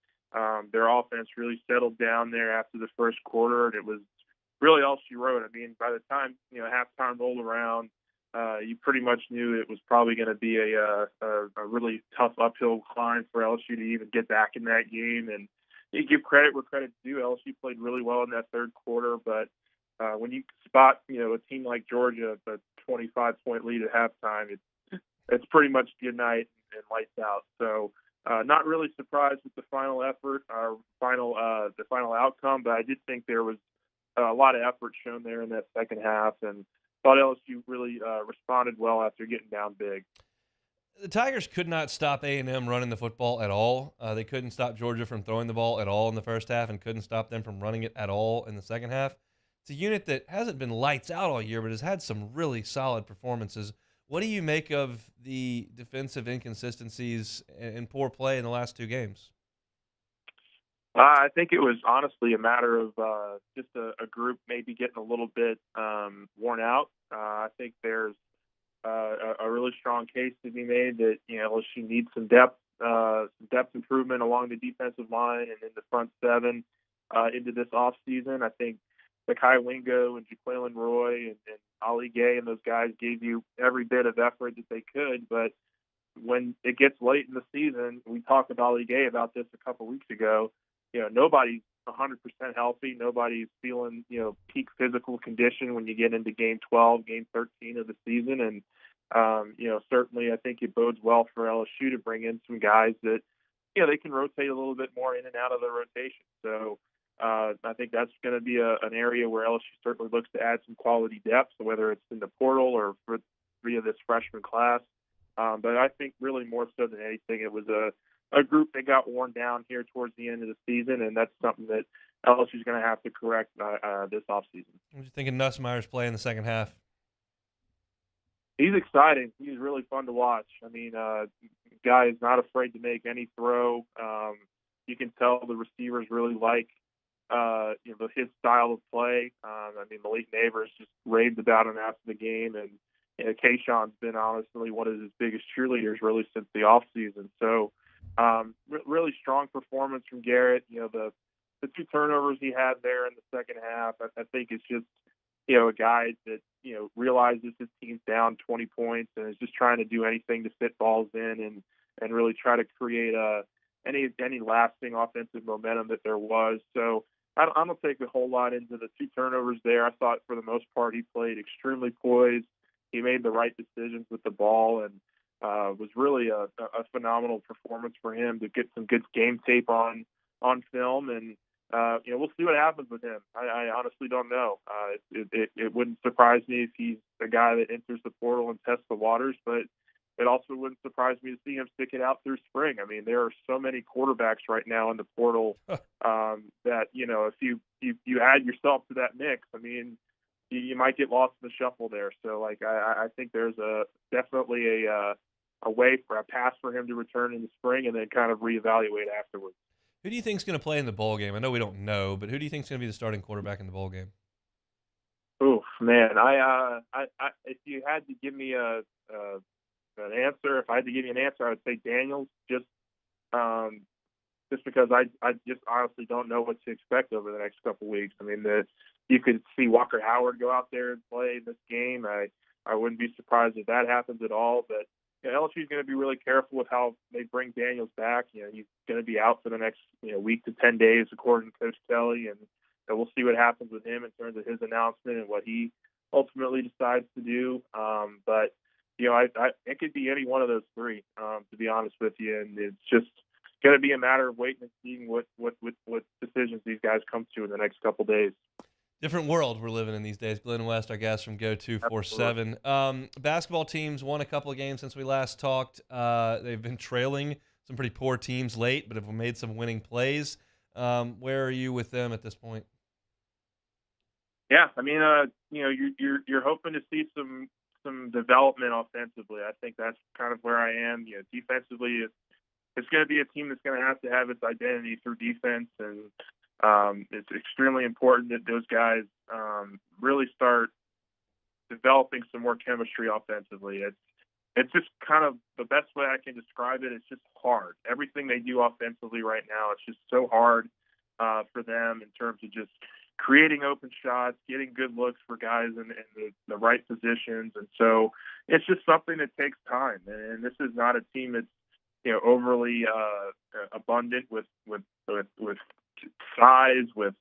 Their offense really settled down there after the first quarter, and it was really all she wrote. I mean, by the time halftime rolled around, you pretty much knew it was probably going to be a really tough uphill climb for LSU to even get back in that game. And you give credit where credit's due. LSU played really well in that third quarter, but when you spot a team like Georgia, a 25-point lead at halftime, it's pretty much good night and lights out. So not really surprised with the final effort, the final outcome, but I did think there was a lot of effort shown there in that second half, and thought LSU really responded well after getting down big. The Tigers could not stop A&M running the football at all. They couldn't stop Georgia from throwing the ball at all in the first half, and couldn't stop them from running it at all in the second half. It's a unit that hasn't been lights out all year, but has had some really solid performances. What do you make of the defensive inconsistencies and poor play in the last two games? I think it was honestly a matter of just a group maybe getting a little bit worn out. I think there's a really strong case to be made that LSU needs some depth improvement along the defensive line and in the front seven into this offseason. I think Mekhi Wingo and Jaquelin Roy and Ali Gay and those guys gave you every bit of effort that they could, but when it gets late in the season, we talked with Ali Gay about this a couple weeks ago. Nobody's 100% healthy. Nobody's feeling, peak physical condition when you get into game 12, game 13 of the season. And, certainly I think it bodes well for LSU to bring in some guys that, they can rotate a little bit more in and out of the rotation. So I think that's going to be an area where LSU certainly looks to add some quality depth, so whether it's in the portal or via this freshman class. But I think really more so than anything, it was a group that got worn down here towards the end of the season, and that's something that LSU is going to have to correct this offseason. What do you think of Nussmeier's play in the second half? He's exciting. He's really fun to watch. I mean, guy is not afraid to make any throw. You can tell the receivers really like his style of play. I mean, Malik Neighbors just raved about him after the game, and Kayshawn's been honestly one of his biggest cheerleaders really since the offseason. So really strong performance from Garrett. The two turnovers he had there in the second half, I think it's just a guy that realizes his team's down 20 points and is just trying to do anything to fit balls in and really try to create any lasting offensive momentum that there was. So I don't take a whole lot into the two turnovers there. I thought for the most part he played extremely poised. He made the right decisions with the ball, and was really a phenomenal performance for him to get some good game tape on film. And we'll see what happens with him. I honestly don't know. It wouldn't surprise me if he's a guy that enters the portal and tests the waters, but it also wouldn't surprise me to see him stick it out through spring. I mean, there are so many quarterbacks right now in the portal that if you add yourself to that mix, I mean, you might get lost in the shuffle there. So, I think there's definitely a way for a pass for him to return in the spring and then kind of reevaluate afterwards. Who do you think is going to play in the bowl game? I know we don't know, but who do you think is going to be the starting quarterback in the bowl game? Oh man, I if you had to give me a an answer, if I had to give you an answer, I would say Daniels, just because I just honestly don't know what to expect over the next couple weeks. I mean, you could see Walker Howard go out there and play this game. I wouldn't be surprised if that happens at all. But LSU is going to be really careful with how they bring Daniels back. He's going to be out for the next week to 10 days, according to Coach Kelly, and we'll see what happens with him in terms of his announcement and what he ultimately decides to do. But it could be any one of those three, to be honest with you, and it's just going to be a matter of waiting and seeing what decisions these guys come to in the next couple days. Different world we're living in these days. Glenn West, our guest from Go247. Basketball teams won a couple of games since we last talked. They've been trailing some pretty poor teams late, but have made some winning plays. Where are you with them at this point? Yeah, I mean, you're hoping to see some development offensively. I think that's kind of where I am. Defensively, it's going to be a team that's going to have its identity through defense, and it's extremely important that those guys really start developing some more chemistry offensively. It's just kind of the best way I can describe it. It's just hard. Everything they do offensively right now, it's just so hard for them in terms of just creating open shots, getting good looks for guys in the right positions. And so it's just something that takes time. And this is not a team that's overly abundant with size, with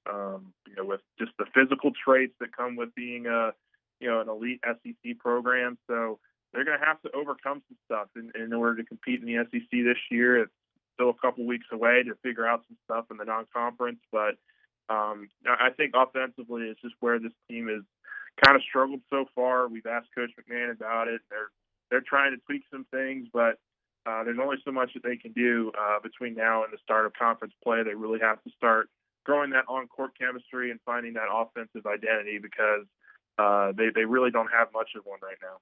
just the physical traits that come with being an elite SEC program. So they're going to have to overcome some stuff in order to compete in the SEC this year. It's still a couple weeks away to figure out some stuff in the non-conference, but I think offensively it's just where this team has kind of struggled so far. We've asked Coach McMahon about it. They're trying to tweak some things, but there's only so much that they can do between now and the start of conference play. They really have to start growing that on-court chemistry and finding that offensive identity, because they really don't have much of one right now.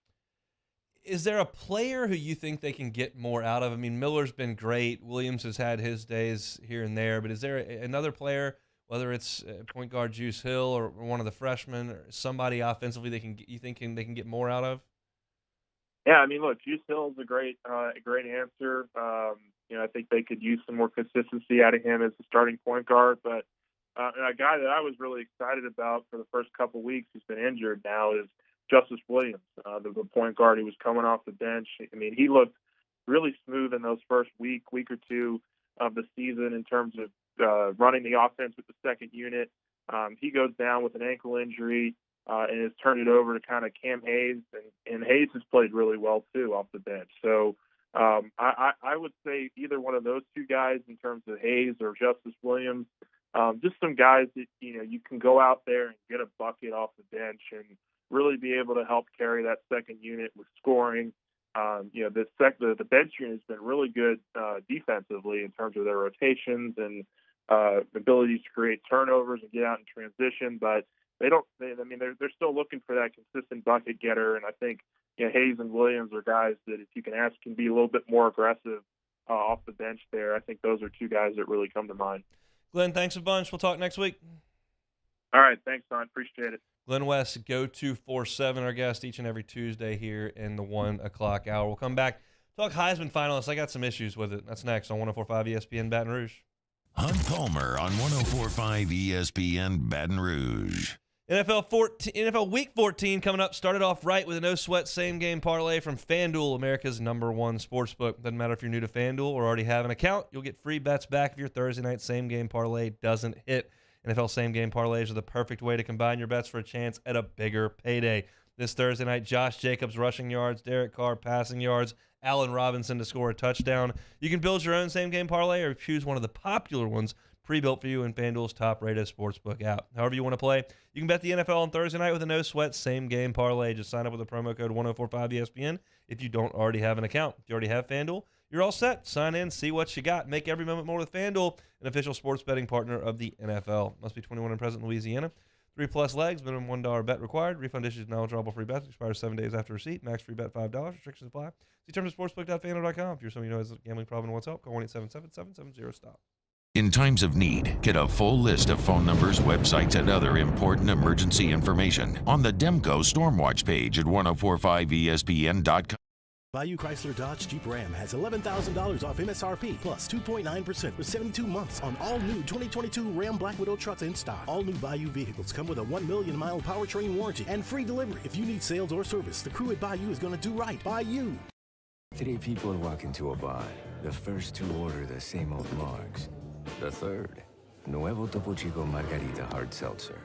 Is there a player who you think they can get more out of? I mean, Miller's been great. Williams has had his days here and there, but is there another player, whether it's point guard Juice Hill or one of the freshmen, or somebody offensively they can get more out of? Yeah, I mean, look, Juice Hill is a great answer. I think they could use some more consistency out of him as a starting point guard. But a guy that I was really excited about for the first couple weeks, who's been injured now, is Justice Williams, the point guard who was coming off the bench. I mean, he looked really smooth in those first week or two of the season in terms of running the offense with the second unit. He goes down with an ankle injury and has turned it over to kind of Cam Hayes, and Hayes has played really well too off the bench. So I would say either one of those two guys in terms of Hayes or Justice Williams, just some guys that you can go out there and get a bucket off the bench and really be able to help carry that second unit with scoring. The bench unit has been really good defensively in terms of their rotations and abilities to create turnovers and get out in transition, but they're still looking for that consistent bucket getter, and I think Hayes and Williams are guys that, if you can ask, can be a little bit more aggressive off the bench there. I think those are two guys that really come to mind. Glenn, thanks a bunch. We'll talk next week. All right, thanks, Son. Appreciate it. Glenn West, Go247, our guest each and every Tuesday here in the 1 o'clock hour. We'll come back, talk Heisman finalists. I got some issues with it. That's next on 104.5 ESPN Baton Rouge. Hunt Palmer on 104.5 ESPN Baton Rouge. NFL Week 14 coming up. Started off right with a no-sweat same-game parlay from FanDuel, America's #1 sportsbook. Doesn't matter if you're new to FanDuel or already have an account. You'll get free bets back if your Thursday night same-game parlay doesn't hit. NFL same-game parlays are the perfect way to combine your bets for a chance at a bigger payday. This Thursday night, Josh Jacobs rushing yards, Derek Carr passing yards, Allen Robinson to score a touchdown. You can build your own same-game parlay or choose one of the popular ones pre-built for you in FanDuel's top-rated sportsbook app. However you want to play, you can bet the NFL on Thursday night with a no-sweat same-game parlay. Just sign up with the promo code 1045ESPN if you don't already have an account. If you already have FanDuel, you're all set. Sign in, see what you got. Make every moment more with FanDuel, an official sports betting partner of the NFL. Must be 21 and present in Louisiana. 3+ legs, minimum $1 bet required. Refund issues non-withdrawable free bets. Expires 7 days after receipt. Max free bet $5. Restrictions apply. See terms at sportsbook.fanduel.com. If you're someone you know has a gambling problem and wants help, call 1-877-770-STOP. In times of need, get a full list of phone numbers, websites, and other important emergency information on the Demco Stormwatch page at 1045ESPN.com. Bayou Chrysler Dodge Jeep Ram has $11,000 off MSRP plus 2.9% for 72 months on all new 2022 Ram Black Widow trucks in stock. All new Bayou vehicles come with a 1 million mile powertrain warranty and free delivery. If you need sales or service, the crew at Bayou is going to do right by you. 3 people walk into a bar. The first 2 order the same old margs. The third, Nuevo Topo Chico Margarita Hard Seltzer.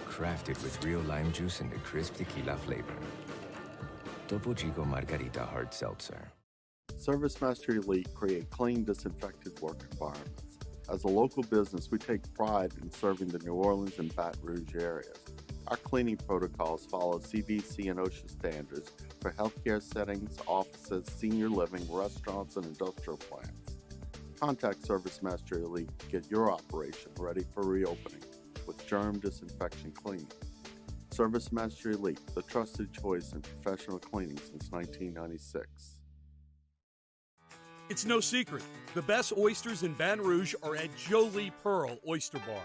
Crafted with real lime juice and a crisp tequila flavor. Topo Chico Margarita Hard Seltzer. ServiceMaster Elite create clean, disinfected work environments. As a local business, we take pride in serving the New Orleans and Baton Rouge areas. Our cleaning protocols follow CDC and OSHA standards for healthcare settings, offices, senior living, restaurants, and industrial plants. Contact ServiceMaster Elite to get your operation ready for reopening with germ disinfection cleaning. ServiceMaster Elite, the trusted choice in professional cleaning since 1996. It's no secret. The best oysters in Baton Rouge are at Jolie Pearl Oyster Bar.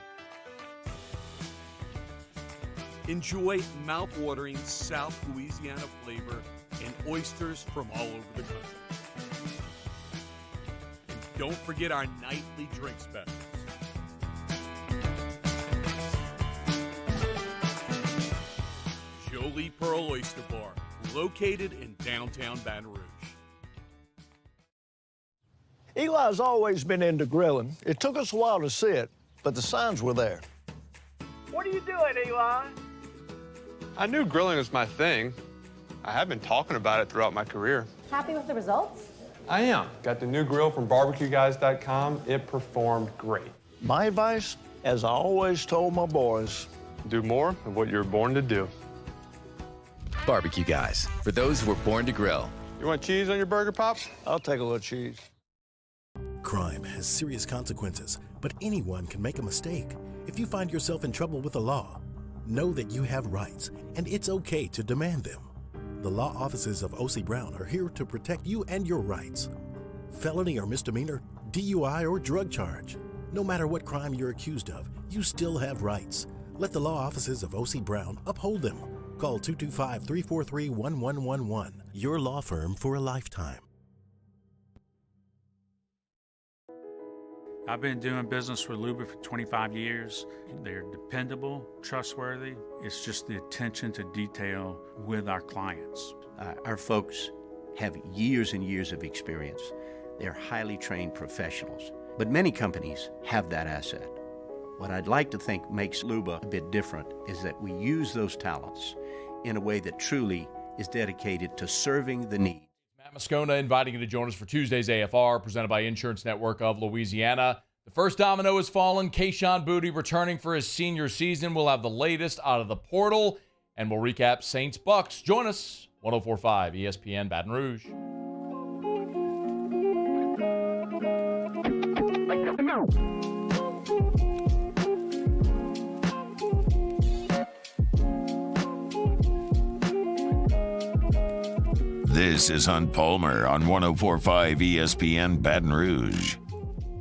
Enjoy mouth-watering South Louisiana flavor and oysters from all over the country. And don't forget our nightly drink specials. Jolie Pearl Oyster Bar, located in downtown Baton Rouge. Eli's always been into grilling. It took us a while to see it, but the signs were there. What are you doing, Eli? I knew grilling was my thing. I have been talking about it throughout my career. Happy with the results? I am. Got the new grill from barbecueguys.com. It performed great. My advice, as I always told my boys, do more of what you were born to do. Barbecue Guys, for those who were born to grill. You want cheese on your burger, Pops? I'll take a little cheese. Crime has serious consequences, but anyone can make a mistake. If you find yourself in trouble with the law, know that you have rights, and it's okay to demand them. The law offices of O.C. Brown are here to protect you and your rights. Felony or misdemeanor, DUI or drug charge. No matter what crime you're accused of, you still have rights. Let the law offices of O.C. Brown uphold them. Call 225-343-1111. Your law firm for a lifetime. I've been doing business with Luba for 25 years. They're dependable, trustworthy. It's just the attention to detail with our clients. Our folks have years and years of experience. They're highly trained professionals, but many companies have that asset. What I'd like to think makes Luba a bit different is that we use those talents in a way that truly is dedicated to serving the need. Matt Moscona inviting you to join us for Tuesday's AFR, presented by Insurance Network of Louisiana. The first domino has fallen. Kayshon Boutte returning for his senior season. We'll have the latest out of the portal, and we'll recap Saints Bucs. Join us, 104.5 ESPN Baton Rouge. This is Hunt Palmer on 104.5 ESPN Baton Rouge.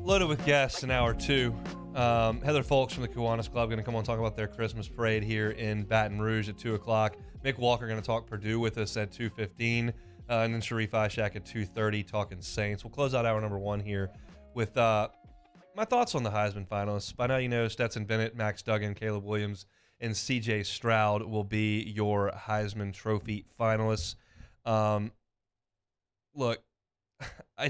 Loaded with guests in hour two. Heather Folks from the Kiwanis Club going to come on and talk about their Christmas parade here in Baton Rouge at 2 o'clock. Mick Walker going to talk Purdue with us at 2:15. And then Sharif Ishak at 2:30 talking Saints. We'll close out hour number one here with my thoughts on the Heisman finalists. By now you know Stetson Bennett, Max Duggan, Caleb Williams, and C.J. Stroud will be your Heisman Trophy finalists. Look, I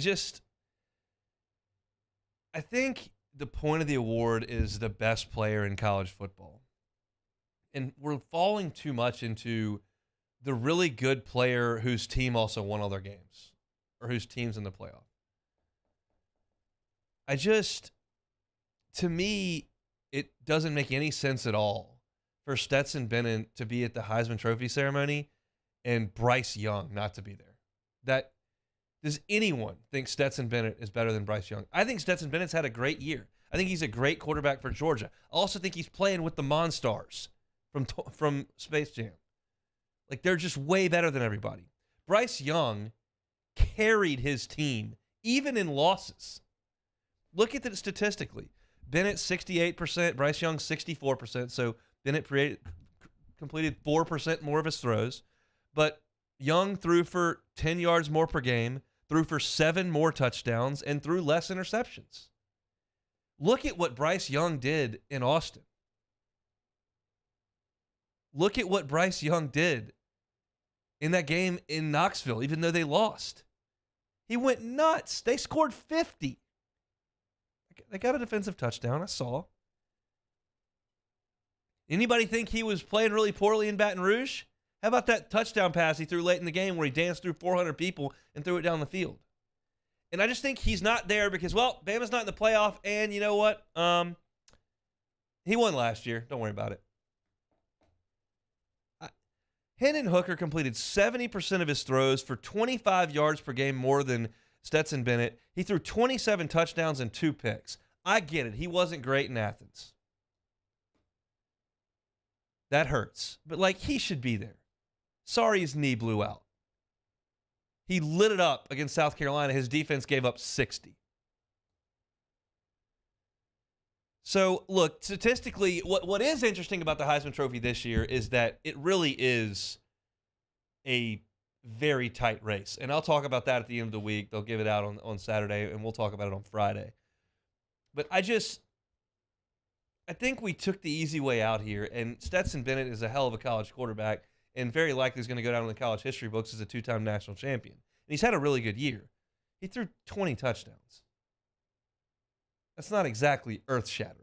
think the point of the award is the best player in college football. And we're falling too much into the really good player whose team also won all their games or whose team's in the playoff. To me, it doesn't make any sense at all for Stetson Bennett to be at the Heisman Trophy ceremony and Bryce Young not to be there. Does anyone think Stetson Bennett is better than Bryce Young? I think Stetson Bennett's had a great year. I think he's a great quarterback for Georgia. I also think he's playing with the Monstars from Space Jam. Like, they're just way better than everybody. Bryce Young carried his team, even in losses. Look at it statistically. Bennett 68%, Bryce Young 64%. So Bennett completed 4% more of his throws. But Young threw for 10 yards more per game, threw for 7 more touchdowns, and threw less interceptions. Look at what Bryce Young did in Austin. Look at what Bryce Young did in that game in Knoxville, even though they lost. He went nuts. They scored 50. They got a defensive touchdown, I saw. Anybody think he was playing really poorly in Baton Rouge? How about that touchdown pass he threw late in the game where he danced through 400 people and threw it down the field? And I just think he's not there because, well, Bama's not in the playoff, and you know what? He won last year. Don't worry about it. Hendon Hooker completed 70% of his throws for 25 yards per game more than Stetson Bennett. He threw 27 touchdowns and 2 picks. I get it. He wasn't great in Athens. That hurts. But, like, he should be there. Sorry his knee blew out. He lit it up against South Carolina. His defense gave up 60. So, look, statistically, what is interesting about the Heisman Trophy this year is that it really is a very tight race. And I'll talk about that at the end of the week. They'll give it out on Saturday, and we'll talk about it on Friday. But I think we took the easy way out here, and Stetson Bennett is a hell of a college quarterback and very likely is going to go down in the college history books as a 2-time national champion. And he's had a really good year. He threw 20 touchdowns. That's not exactly earth-shattering.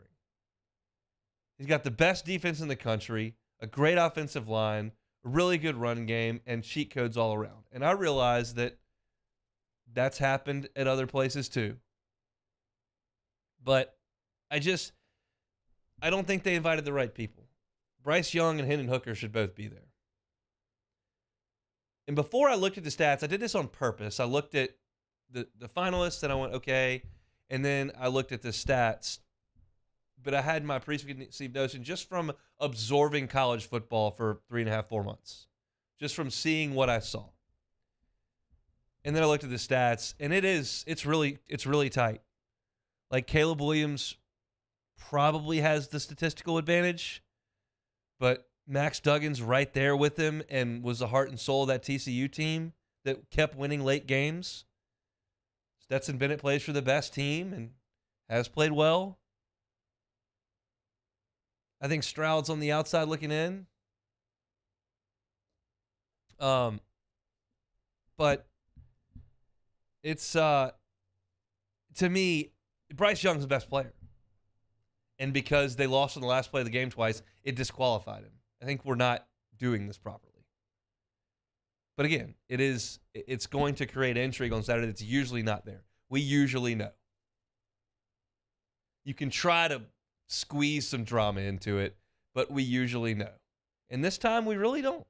He's got the best defense in the country, a great offensive line, a really good run game, and cheat codes all around. And I realize that that's happened at other places too. But I don't think they invited the right people. Bryce Young and Hendon Hooker should both be there. And before I looked at the stats, I did this on purpose. I looked at the finalists and I went, okay. And then I looked at the stats. But I had my preconceived notion just from absorbing college football for 3.5, 4 months. Just from seeing what I saw. And then I looked at the stats, and it's really tight. Like Caleb Williams probably has the statistical advantage, but Max Duggan's right there with him and was the heart and soul of that TCU team that kept winning late games. Stetson Bennett plays for the best team and has played well. I think Stroud's on the outside looking in. But it's, to me, Bryce Young's the best player. And because they lost on the last play of the game twice, it disqualified him. I think we're not doing this properly. But again, it's going to create intrigue on Saturday that's usually not there. We usually know. You can try to squeeze some drama into it, but we usually know. And this time we really don't.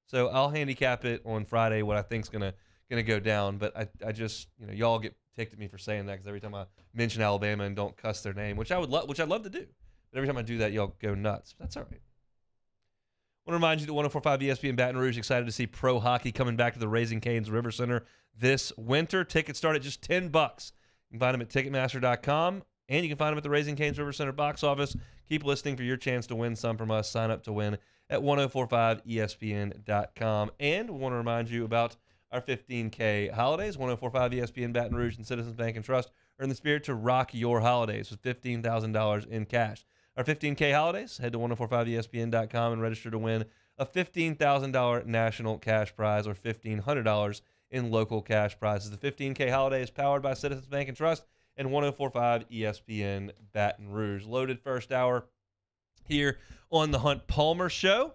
So I'll handicap it on Friday what I think's gonna go down. But I just, y'all get ticked at me for saying that because every time I mention Alabama and don't cuss their name, which I'd love to do. But every time I do that, y'all go nuts. That's all right. I want to remind you that 104.5 ESPN Baton Rouge excited to see pro hockey coming back to the Raising Cane's River Center this winter. Tickets start at just $10. You can find them at Ticketmaster.com, and you can find them at the Raising Cane's River Center box office. Keep listening for your chance to win some from us. Sign up to win at 1045ESPN.com. And we want to remind you about our 15K holidays. 1045 ESPN Baton Rouge and Citizens Bank and Trust are in the spirit to rock your holidays with $15,000 in cash. Our 15K holidays, head to 1045ESPN.com and register to win a $15,000 national cash prize or $1,500 in local cash prizes. The 15K holiday is powered by Citizens Bank and Trust and 1045 ESPN Baton Rouge. Loaded first hour here on the Hunt Palmer Show.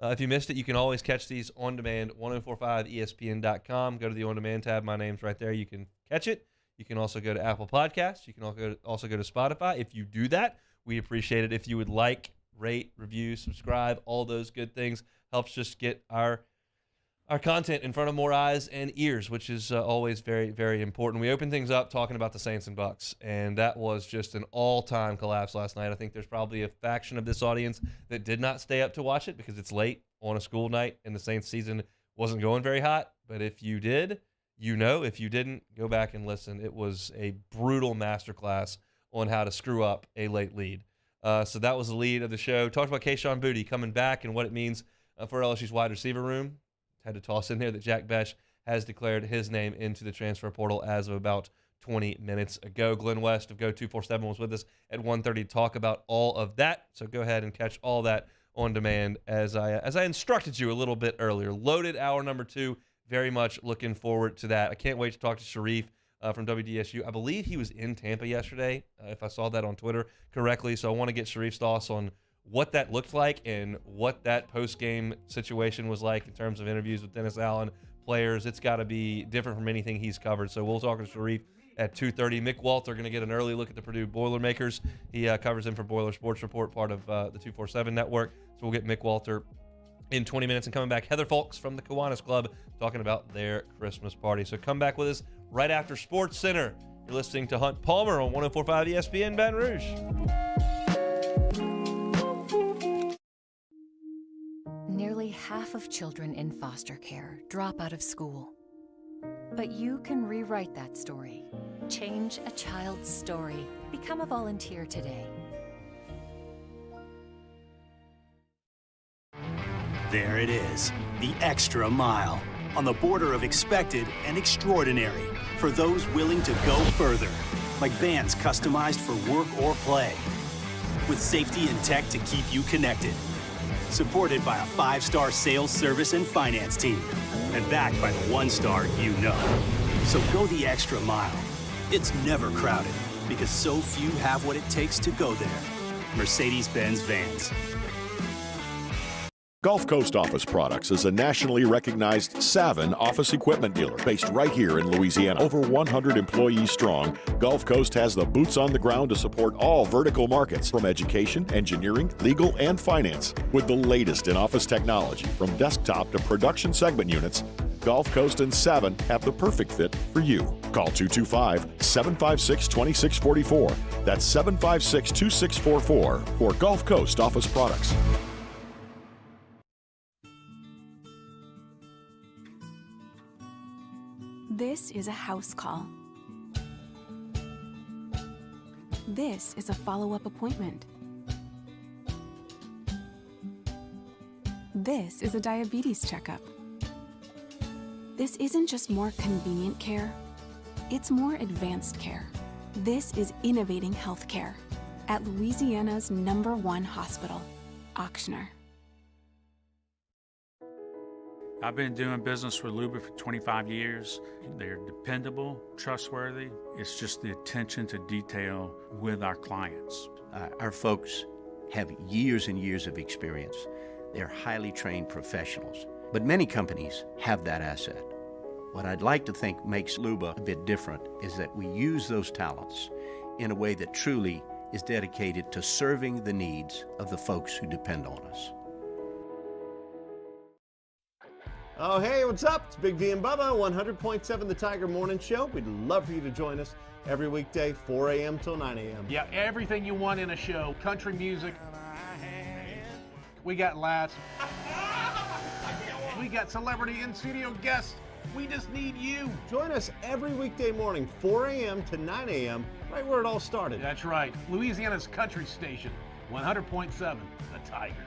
If you missed it, you can always catch these on demand, 1045ESPN.com. Go to the on demand tab. My name's right there. You can catch it. You can also go to Apple Podcasts. You can also go to Spotify. If you do that, we appreciate it. If you would like, rate, review, subscribe, all those good things helps just get our content in front of more eyes and ears, which is always very, very important. We opened things up talking about the Saints and Bucs, and that was just an all-time collapse last night. I think there's probably a faction of this audience that did not stay up to watch it because it's late on a school night and the Saints season wasn't going very hot. But if you did, you know. If you didn't, go back and listen. It was a brutal masterclass on how to screw up a late lead. So that was the lead of the show. Talked about Kayshon Boutte coming back and what it means for LSU's wide receiver room. had to toss in there that Jack Besh has declared his name into the transfer portal as of about 20 minutes ago. Glenn West of Go247 was with us at 1:30 to talk about all of that. So go ahead and catch all that on demand as I instructed you a little bit earlier. Loaded hour number 2. Very much looking forward to that. I can't wait to talk to Sharif from WDSU. I believe he was in Tampa yesterday, if I saw that on Twitter correctly. So I want to get Sharif's thoughts on what that looked like and what that post-game situation was like in terms of interviews with Dennis Allen, players. It's got to be different from anything he's covered. So we'll talk to Sharif at 2:30. Mick Walker going to get an early look at the Purdue Boilermakers. He covers them for Boiler Sports Report, part of the 247 network. So we'll get Mick Walker in 20 minutes. And coming back, Heather Folks from the Kiwanis Club talking about their Christmas party. So come back with us right after Sports Center. You're listening to Hunt Palmer on 104.5 ESPN Baton Rouge. Nearly half of children in foster care drop out of school. But you can rewrite that story. Change a child's story. Become a volunteer today. There it is, the extra mile, on the border of expected and extraordinary, for those willing to go further, like vans customized for work or play, with safety and tech to keep you connected, supported by a 5-star sales, service, and finance team, and backed by the 1-star you know. So go the extra mile. It's never crowded, because so few have what it takes to go there. Mercedes-Benz Vans. Gulf Coast Office Products is a nationally recognized Savin office equipment dealer based right here in Louisiana. Over 100 employees strong, Gulf Coast has the boots on the ground to support all vertical markets, from education, engineering, legal, and finance. With the latest in office technology, from desktop to production segment units, Gulf Coast and Savin have the perfect fit for you. Call 225-756-2644. That's 756-2644 for Gulf Coast Office Products. This is a house call. This is a follow-up appointment. This is a diabetes checkup. This isn't just more convenient care, it's more advanced care. This is innovating healthcare at Louisiana's #1 hospital, Ochsner. I've been doing business with Luba for 25 years. They're dependable, trustworthy. It's just the attention to detail with our clients. Our folks have years and years of experience. They're highly trained professionals. But many companies have that asset. What I'd like to think makes Luba a bit different is that we use those talents in a way that truly is dedicated to serving the needs of the folks who depend on us. Oh, hey, what's up? It's Big D and Bubba, 100.7 The Tiger Morning Show. We'd love for you to join us every weekday, 4 a.m. till 9 a.m. Yeah, everything you want in a show. Country music. We got laughs. We got celebrity in-studio guests. We just need you. Join us every weekday morning, 4 a.m. to 9 a.m., right where it all started. That's right. Louisiana's country station, 100.7 The Tiger.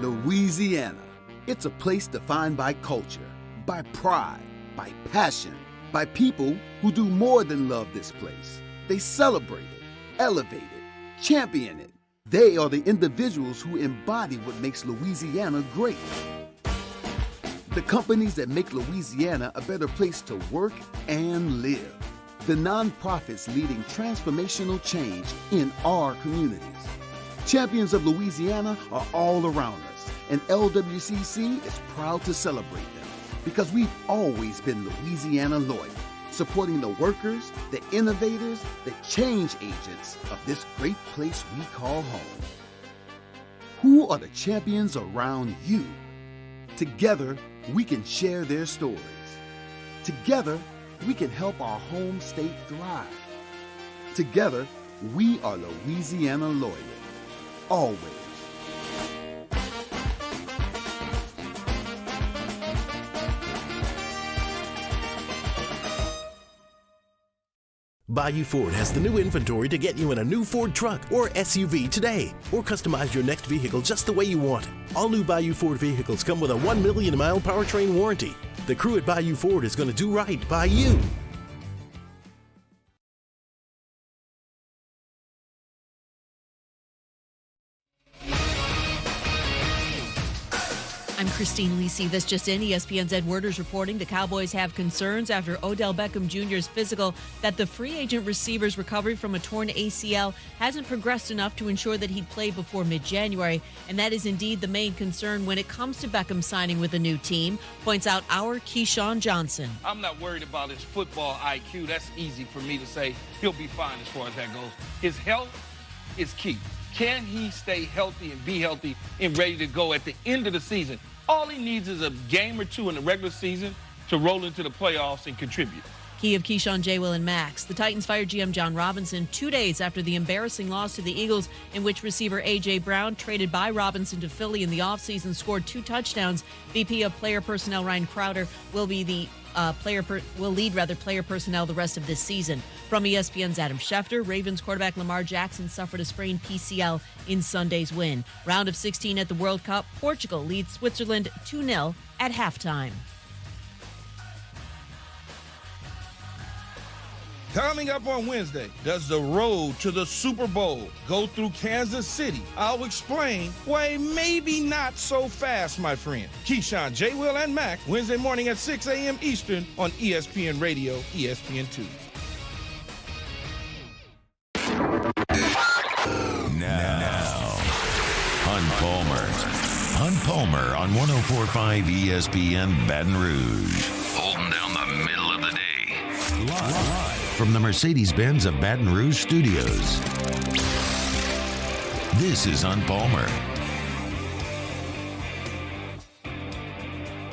Louisiana. It's a place defined by culture, by pride, by passion, by people who do more than love this place. They celebrate it, elevate it, champion it. They are the individuals who embody what makes Louisiana great. The companies that make Louisiana a better place to work and live. The nonprofits leading transformational change in our communities. Champions of Louisiana are all around us, and LWCC is proud to celebrate them because we've always been Louisiana loyal, supporting the workers, the innovators, the change agents of this great place we call home. Who are the champions around you? Together, we can share their stories. Together, we can help our home state thrive. Together, we are Louisiana loyal. Always. Bayou Ford has the new inventory to get you in a new Ford truck or SUV today, or customize your next vehicle just the way you want. All new Bayou Ford vehicles come with a 1 million mile powertrain warranty. The crew at Bayou Ford is going to do right by you. I'm Christine Lisi. This just in. ESPN's Ed Werder's reporting the Cowboys have concerns after Odell Beckham Jr.'s physical that the free agent receiver's recovery from a torn ACL hasn't progressed enough to ensure that he'd play before mid-January. And that is indeed the main concern when it comes to Beckham signing with a new team, points out our Keyshawn Johnson. I'm not worried about his football IQ. That's easy for me to say. He'll be fine as far as that goes. His health is key. Can he stay healthy and be healthy and ready to go at the end of the season? All he needs is a game or two in the regular season to roll into the playoffs and contribute. Key of Keyshawn, J. Will, and Max. The Titans fired GM John Robinson 2 days after the embarrassing loss to the Eagles, in which receiver A.J. Brown, traded by Robinson to Philly in the offseason, scored 2 touchdowns. VP of Player Personnel Ryan Crowder will be the lead player personnel the rest of this season. From ESPN's Adam Schefter, Ravens quarterback Lamar Jackson suffered a sprained PCL in Sunday's win. Round of 16 at the World Cup, Portugal leads Switzerland 2-0 at halftime. Coming up on Wednesday, does the road to the Super Bowl go through Kansas City? I'll explain why maybe not so fast, my friend. Keyshawn, J. Will, and Mac, Wednesday morning at 6 a.m. Eastern on ESPN Radio, ESPN2. Now, Hunt Palmer on 104.5 ESPN Baton Rouge. Holding down the middle of the day. Live from the Mercedes-Benz of Baton Rouge studios. This is Hunt Palmer.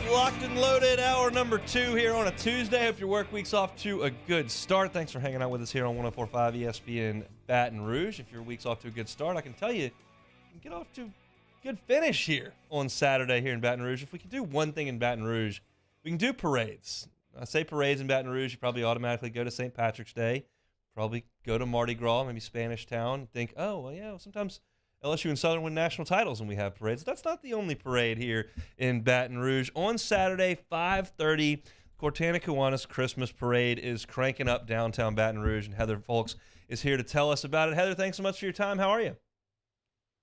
Locked and loaded, hour number 2 here on a Tuesday. Hope your work week's off to a good start. Thanks for hanging out with us here on 104.5 ESPN Baton Rouge. If your week's off to a good start, I can tell you can get off to a good finish here on Saturday here in Baton Rouge. If we can do one thing in Baton Rouge, we can do parades. I say parades in Baton Rouge, you probably automatically go to St. Patrick's Day, probably go to Mardi Gras, maybe Spanish Town, think, oh, well, yeah, sometimes LSU and Southern win national titles when we have parades. That's not the only parade here in Baton Rouge. On Saturday, 5:30, Cortana Kiwanis Christmas Parade is cranking up downtown Baton Rouge, and Heather Folks is here to tell us about it. Heather, thanks so much for your time. How are you?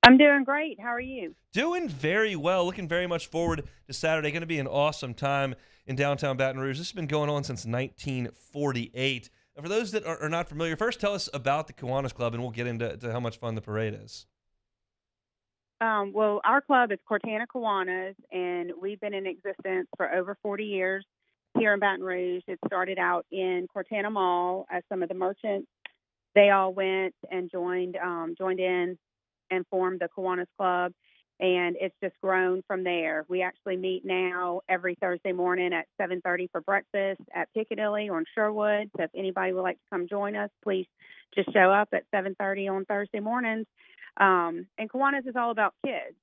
I'm doing great. How are you? Doing very well. Looking very much forward to Saturday. Going to be an awesome time in downtown Baton Rouge. This has been going on since 1948. For those that are not familiar, first tell us about the Kiwanis Club, and we'll get into how much fun the parade is. Well, our club is Cortana Kiwanis, and we've been in existence for over 40 years here in Baton Rouge. It started out in Cortana Mall as some of the merchants. They all went and joined in and formed the Kiwanis Club, and it's just grown from there. We actually meet now every Thursday morning at 7:30 for breakfast at Piccadilly or in Sherwood. So if anybody would like to come join us, please just show up at 7:30 on Thursday mornings. And Kiwanis is all about kids.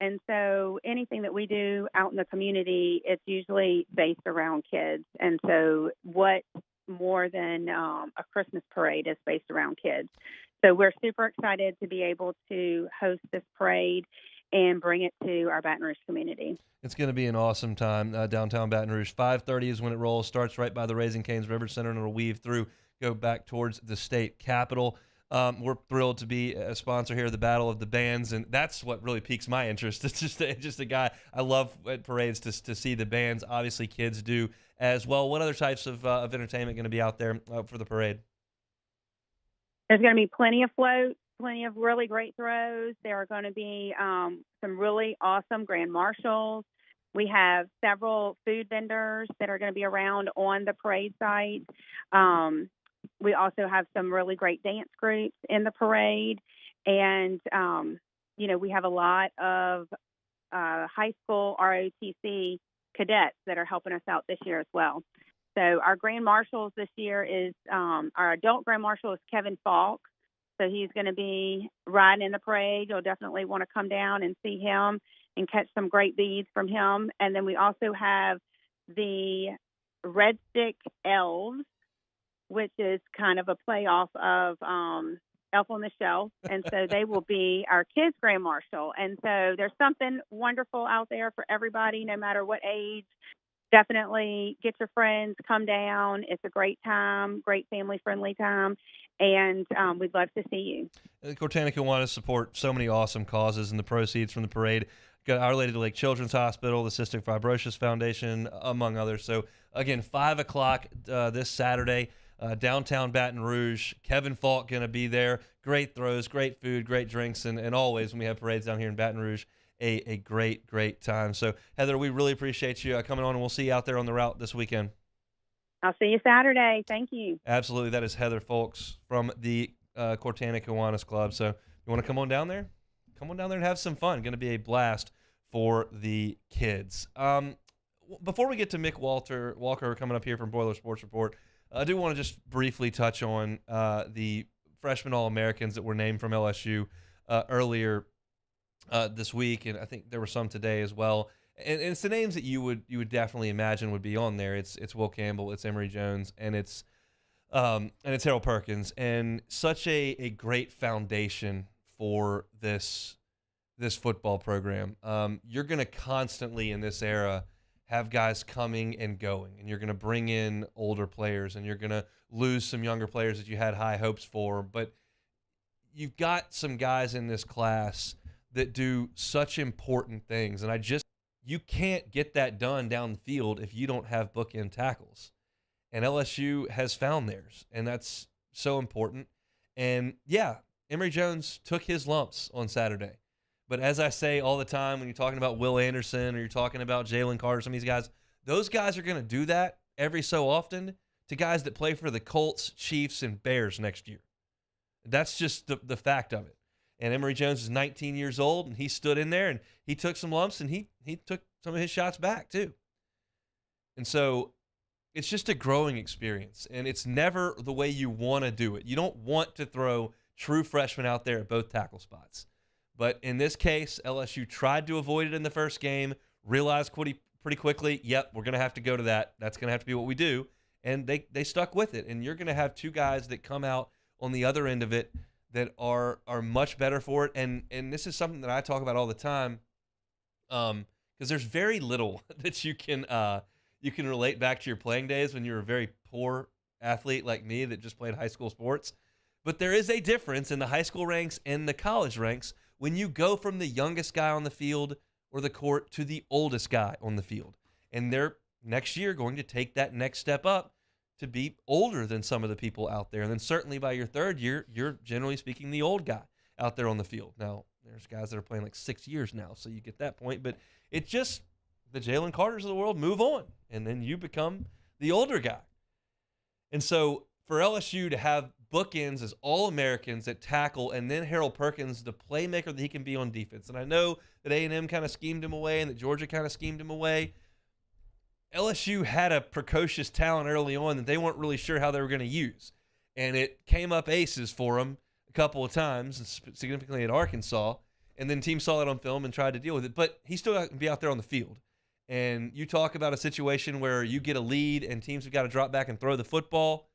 And so anything that we do out in the community, it's usually based around kids. And so what more than a Christmas parade is based around kids. So we're super excited to be able to host this parade and bring it to our Baton Rouge community. It's going to be an awesome time downtown Baton Rouge. 5:30 is when it rolls. Starts right by the Raising Cane's River Center, and it'll weave through, go back towards the state capitol. We're thrilled to be a sponsor here of the Battle of the Bands, and that's what really piques my interest. It's just a guy. I love at parades to see the bands. Obviously, kids do as well. What other types of entertainment going to be out there for the parade? There's going to be plenty of floats, plenty of really great throws. There are going to be some really awesome grand marshals. We have several food vendors that are going to be around on the parade site. We also have some really great dance groups in the parade. And, we have a lot of high school ROTC cadets that are helping us out this year as well. So our grand marshals this year is our adult grand marshal is Kevin Falk. So he's going to be riding in the parade. You'll definitely want to come down and see him and catch some great beads from him. And then we also have the Red Stick Elves, which is kind of a playoff of Elf on the Shelf. And so they will be our kids' grand marshal. And so there's something wonderful out there for everybody, no matter what age. Definitely get your friends, come down. It's a great time, great family-friendly time, and we'd love to see you. The Cortana Kiwanis support so many awesome causes, and the proceeds from the parade got Our Lady of the Lake Children's Hospital, the Cystic Fibrosis Foundation, among others. So, again, 5 o'clock this Saturday, downtown Baton Rouge. Kevin Falk going to be there. Great throws, great food, great drinks, and always when we have parades down here in Baton Rouge, a great, great time. So, Heather, we really appreciate you coming on, and we'll see you out there on the route this weekend. I'll see you Saturday. Thank you. Absolutely. That is Heather Folks from the Cortana Kiwanis Club. So, you want to come on down there? Come on down there and have some fun. Going to be a blast for the kids. Before we get to Mick Walker coming up here from Boiler Sports Report, I do want to just briefly touch on the freshman All-Americans that were named from LSU earlier this week, and I think there were some today as well. And it's the names that you would definitely imagine would be on there. It's Will Campbell, it's Emory Jones, and it's Harold Perkins, and such a great foundation for this football program. You're going to constantly in this era have guys coming and going, and you're going to bring in older players, and you're going to lose some younger players that you had high hopes for. But you've got some guys in this class that do such important things, and you can't get that done down the field if you don't have bookend tackles. And LSU has found theirs, and that's so important. And, yeah, Emory Jones took his lumps on Saturday. But as I say all the time, when you're talking about Will Anderson or you're talking about Jalen Carter, some of these guys, those guys are going to do that every so often to guys that play for the Colts, Chiefs, and Bears next year. That's just the fact of it. And Emory Jones is 19 years old, and he stood in there, and he took some lumps, and he took some of his shots back too. And so it's just a growing experience, and it's never the way you want to do it. You don't want to throw true freshmen out there at both tackle spots. But in this case, LSU tried to avoid it in the first game, realized pretty quickly, yep, we're going to have to go to that. That's going to have to be what we do. And they stuck with it. And you're going to have two guys that come out on the other end of it that are much better for it. And this is something that I talk about all the time because there's very little that you can relate back to your playing days when you were a very poor athlete like me that just played high school sports. But there is a difference in the high school ranks and the college ranks when you go from the youngest guy on the field or the court to the oldest guy on the field. And they're next year going to take that next step up to be older than some of the people out there. And then certainly by your third year, you're generally speaking the old guy out there on the field. Now, there's guys that are playing like 6 years now, so you get that point. But it's just the Jalen Carters of the world move on, and then you become the older guy. And so for LSU to have bookends as All-Americans at tackle, and then Harold Perkins, the playmaker that he can be on defense. And I know that A&M kind of schemed him away and that Georgia kind of schemed him away. LSU had a precocious talent early on that they weren't really sure how they were going to use. And it came up aces for him a couple of times, significantly at Arkansas. And then teams saw that on film and tried to deal with it. But he still got to be out there on the field. And you talk about a situation where you get a lead and teams have got to drop back and throw the football.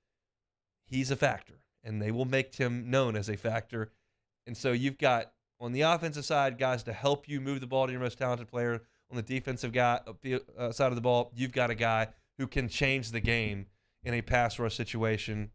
He's a factor, and they will make him known as a factor. And so you've got, on the offensive side, guys to help you move the ball to your most talented player. On the defensive side of the ball, you've got a guy who can change the game in a pass rush situation,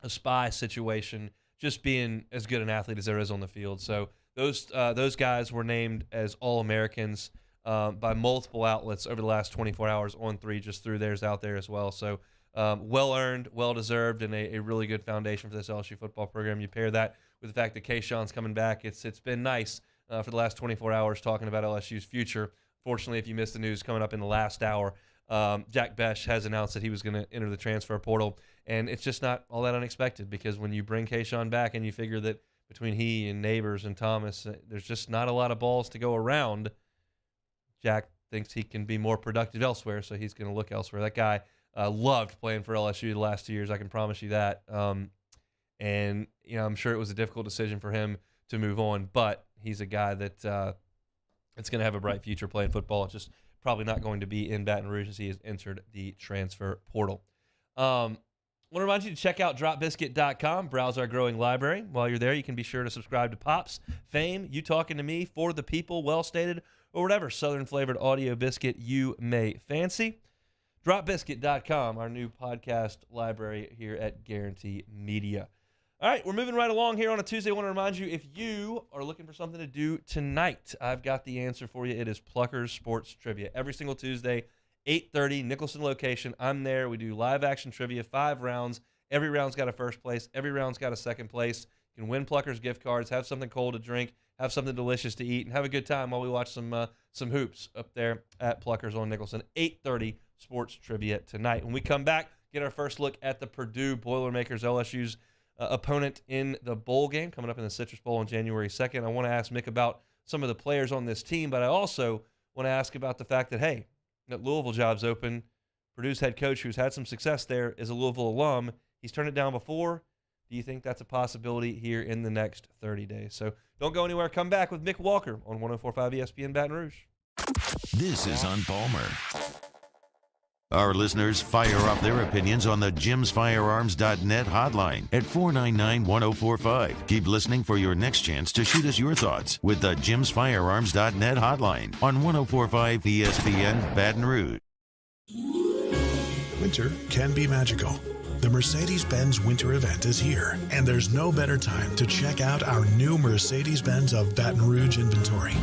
a spy situation, just being as good an athlete as there is on the field. So those guys were named as All-Americans by multiple outlets over the last 24 hours. On3 just threw theirs out there as well. So well-earned, well-deserved, and a really good foundation for this LSU football program. You pair that with the fact that Kayshawn's coming back. It's been nice for the last 24 hours talking about LSU's future. Fortunately, if you missed the news coming up in the last hour, Jack Besh has announced that he was going to enter the transfer portal, and it's just not all that unexpected because when you bring Kayshawn back and you figure that between he and Neighbors and Thomas, there's just not a lot of balls to go around, Jack thinks he can be more productive elsewhere, so he's going to look elsewhere. That guy loved playing for LSU the last 2 years, I can promise you that. And I'm sure it was a difficult decision for him to move on, but he's a guy that it's going to have a bright future playing football. It's just probably not going to be in Baton Rouge as he has entered the transfer portal. want to remind you to check out dropbiscuit.com, browse our growing library. While you're there, you can be sure to subscribe to Pops, Fame, You Talking to Me, For the People, Well Stated, or whatever Southern-flavored audio biscuit you may fancy. Dropbiscuit.com, our new podcast library here at Guarantee Media. All right, we're moving right along here on a Tuesday. I want to remind you, if you are looking for something to do tonight, I've got the answer for you. It is Pluckers Sports Trivia. Every single Tuesday, 8:30, Nicholson location. I'm there. We do live action trivia, 5 rounds. Every round's got a first place. Every round's got a second place. You can win Pluckers gift cards, have something cold to drink, have something delicious to eat, and have a good time while we watch some hoops up there at Pluckers on Nicholson. 8:30 Sports Trivia tonight. When we come back, get our first look at the Purdue Boilermakers, LSU's opponent in the bowl game coming up in the Citrus Bowl on January 2nd. I want to ask Mick about some of the players on this team, but I also want to ask about the fact that, hey, that Louisville job's open. Purdue's head coach, who's had some success there, is a Louisville alum. He's turned it down before. Do you think that's a possibility here in the next 30 days? So don't go anywhere. Come back with Mick Walker on 104.5 ESPN Baton Rouge. This is On Palmer. Our listeners fire off their opinions on the jimsfirearms.net hotline at 499-1045. Keep listening for your next chance to shoot us your thoughts with the jimsfirearms.net hotline on 104.5 ESPN Baton Rouge. Winter can be magical. The Mercedes-Benz Winter Event is here, and there's no better time to check out our new Mercedes-Benz of Baton Rouge inventory.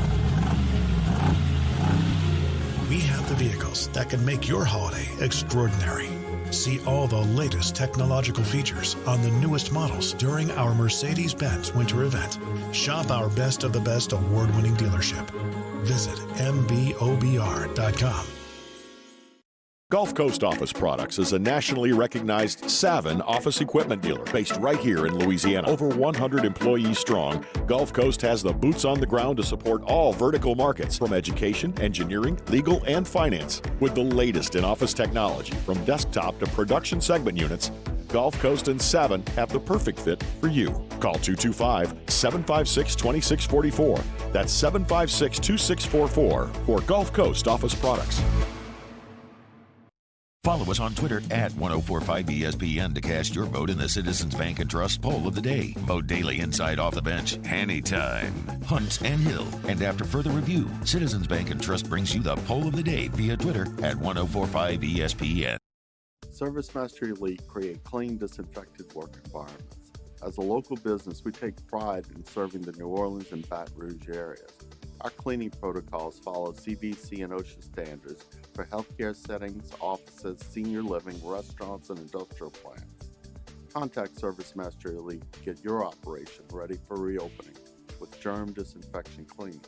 We have the vehicles that can make your holiday extraordinary. See all the latest technological features on the newest models during our Mercedes-Benz Winter Event. Shop our best of the best award-winning dealership. Visit mbobr.com. Gulf Coast Office Products is a nationally recognized Savin office equipment dealer based right here in Louisiana. Over 100 employees strong, Gulf Coast has the boots on the ground to support all vertical markets, from education, engineering, legal, and finance. With the latest in office technology, from desktop to production segment units, Gulf Coast and Savin have the perfect fit for you. Call 225-756-2644. That's 756-2644 for Gulf Coast Office Products. Follow us on Twitter at 1045ESPN to cast your vote in the Citizens Bank and Trust poll of the day. Vote daily inside Off the Bench, anytime. Hunt and Hill. And after further review, Citizens Bank and Trust brings you the poll of the day via Twitter at 1045ESPN. Service Master Elite create clean, disinfected work environments. As a local business, we take pride in serving the New Orleans and Baton Rouge areas. Our cleaning protocols follow CDC and OSHA standards for healthcare settings, offices, senior living, restaurants, and industrial plants. Contact Service Master Elite to get your operation ready for reopening with germ disinfection cleaning.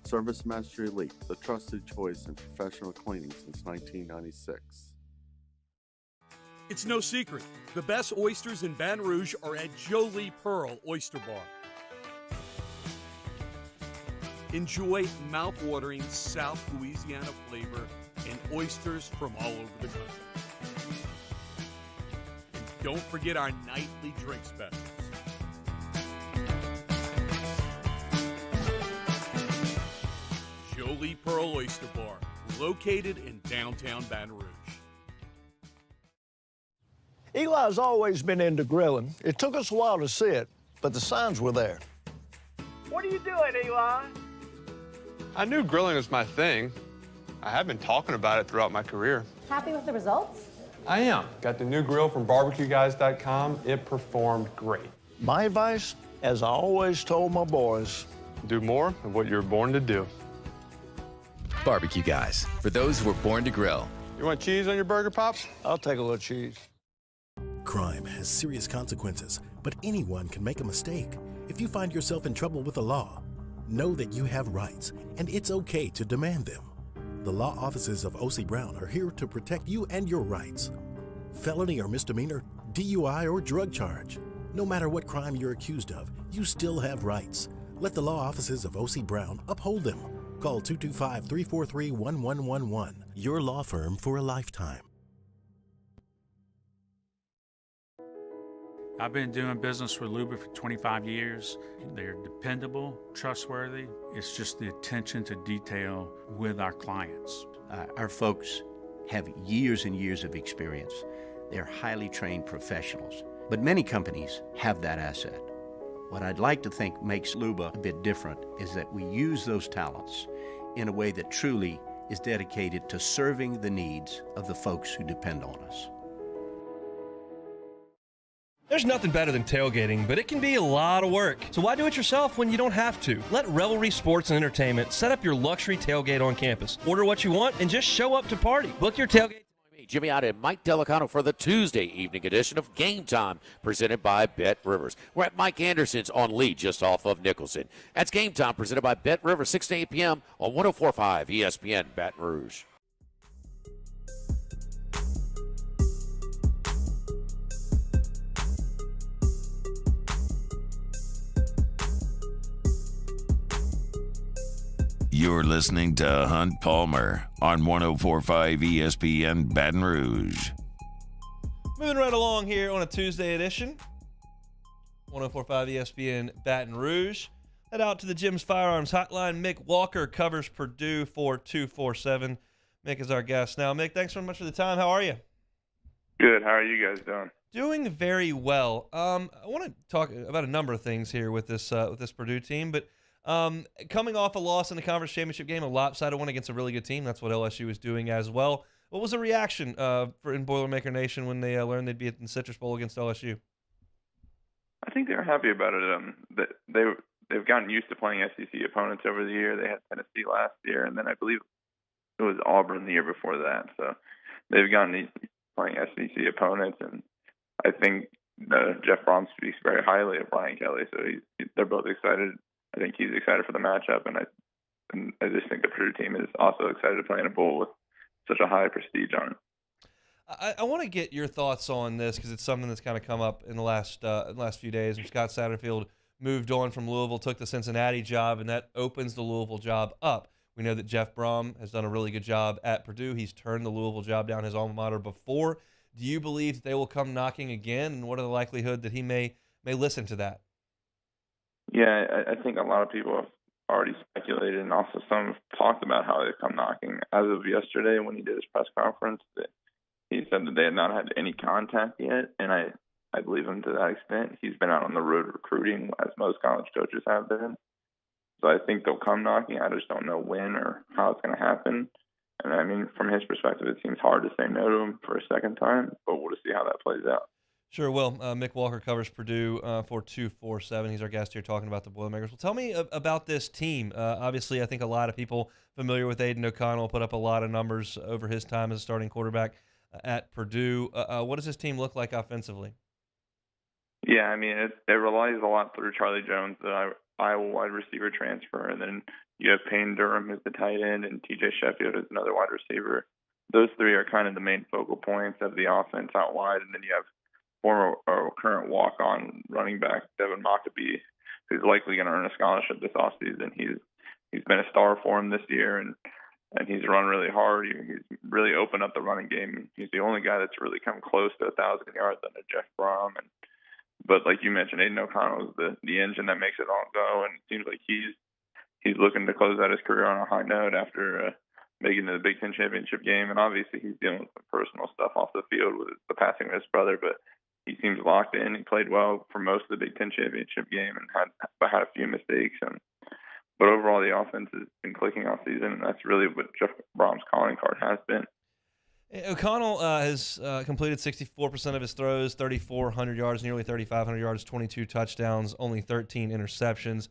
Service Master Elite, the trusted choice in professional cleaning since 1996. It's no secret. The best oysters in Baton Rouge are at Jolie Pearl Oyster Bar. Enjoy mouth-watering South Louisiana flavor and oysters from all over the country. And don't forget our nightly drink specials. Jolie Pearl Oyster Bar, located in downtown Baton Rouge. Eli's always been into grilling. It took us a while to see it, but the signs were there. What are you doing, Eli? I knew grilling was my thing. I have been talking about it throughout my career. Happy with the results? I am. Got the new grill from barbecueguys.com. It performed great. My advice, as I always told my boys, do more of what you're born to do. Barbecue Guys, for those who were born to grill. You want cheese on your burger, Pops? I'll take a little cheese. Crime has serious consequences, but anyone can make a mistake. If you find yourself in trouble with the law, know that you have rights, and it's okay to demand them. The law offices of O.C. Brown are here to protect you and your rights. Felony or misdemeanor, DUI or drug charge. No matter what crime you're accused of, you still have rights. Let the law offices of O.C. Brown uphold them. Call 225-343-1111. Your law firm for a lifetime. I've been doing business with Luba for 25 years. They're dependable, trustworthy. It's just the attention to detail with our clients. Our folks have years and years of experience. They're highly trained professionals. But many companies have that asset. What I'd like to think makes Luba a bit different is that we use those talents in a way that truly is dedicated to serving the needs of the folks who depend on us. There's nothing better than tailgating, but it can be a lot of work. So why do it yourself when you don't have to? Let Revelry Sports and Entertainment set up your luxury tailgate on campus. Order what you want and just show up to party. Book your tailgate. Jimmy Otta and Mike Delicano for the Tuesday evening edition of Game Time, presented by Bet Rivers. We're at Mike Anderson's on Lee, just off of Nicholson. That's Game Time, presented by Bet Rivers, 6 to 8 p.m. on 104.5 ESPN Baton Rouge. You're listening to Hunt Palmer on 104.5 ESPN Baton Rouge. Moving right along here on a Tuesday edition. 104.5 ESPN Baton Rouge. Head out to the Jim's Firearms Hotline. Mick Walker covers Purdue for 247. Mick is our guest now. Mick, thanks so much for the time. How are you? Good. How are you guys doing? Doing very well. I want to talk about a number of things here with this Purdue team, but coming off a loss in the conference championship game, a lopsided one against a really good team. That's what LSU was doing as well. What was the reaction in Boilermaker Nation when they learned they'd be at the Citrus Bowl against LSU? I think they were happy about it. They've gotten used to playing SEC opponents over the year. They had Tennessee last year, and then I believe it was Auburn the year before that. So they've gotten used to playing SEC opponents, and I think Jeff Brom speaks very highly of Brian Kelly. So they're both excited. I think he's excited for the matchup, and I just think the Purdue team is also excited to play in a bowl with such a high prestige on it. I want to get your thoughts on this because it's something that's kind of come up in the last few days. And Scott Satterfield moved on from Louisville, took the Cincinnati job, and that opens the Louisville job up. We know that Jeff Brom has done a really good job at Purdue. He's turned the Louisville job down, his alma mater, before. Do you believe that they will come knocking again, and what are the likelihood that he may listen to that? Yeah, I think a lot of people have already speculated, and also some have talked about how they come knocking. As of yesterday, when he did his press conference, he said that they had not had any contact yet, and I believe him to that extent. He's been out on the road recruiting, as most college coaches have been. So I think they'll come knocking. I just don't know when or how it's going to happen. And, I mean, from his perspective, it seems hard to say no to him for a second time, but we'll just see how that plays out. Sure will. Mick Walker covers Purdue for 247. He's our guest here talking about the Boilermakers. Well, tell me about this team. Obviously, I think a lot of people familiar with Aiden O'Connell put up a lot of numbers over his time as a starting quarterback at Purdue. What does this team look like offensively? Yeah, I mean, it relies a lot through Charlie Jones, the Iowa wide receiver transfer, and then you have Payne Durham as the tight end and TJ Sheffield as another wide receiver. Those three are kind of the main focal points of the offense out wide, and then you have former or current walk-on running back Devin Mockabee, who's likely going to earn a scholarship this offseason. He's been a star for him this year, and he's run really hard. He's really opened up the running game. He's the only guy that's really come close to 1,000 yards under Jeff Brom. But like you mentioned, Aiden O'Connell is the engine that makes it all go, and it seems like he's looking to close out his career on a high note after making it to the Big Ten championship game. And obviously he's dealing with some personal stuff off the field with the passing of his brother, but he seems locked in. He played well for most of the Big Ten championship game and had a few mistakes. But overall, the offense has been clicking all season, and that's really what Jeff Brom's calling card has been. O'Connell has completed 64% of his throws, 3,400 yards, nearly 3,500 yards, 22 touchdowns, only 13 interceptions.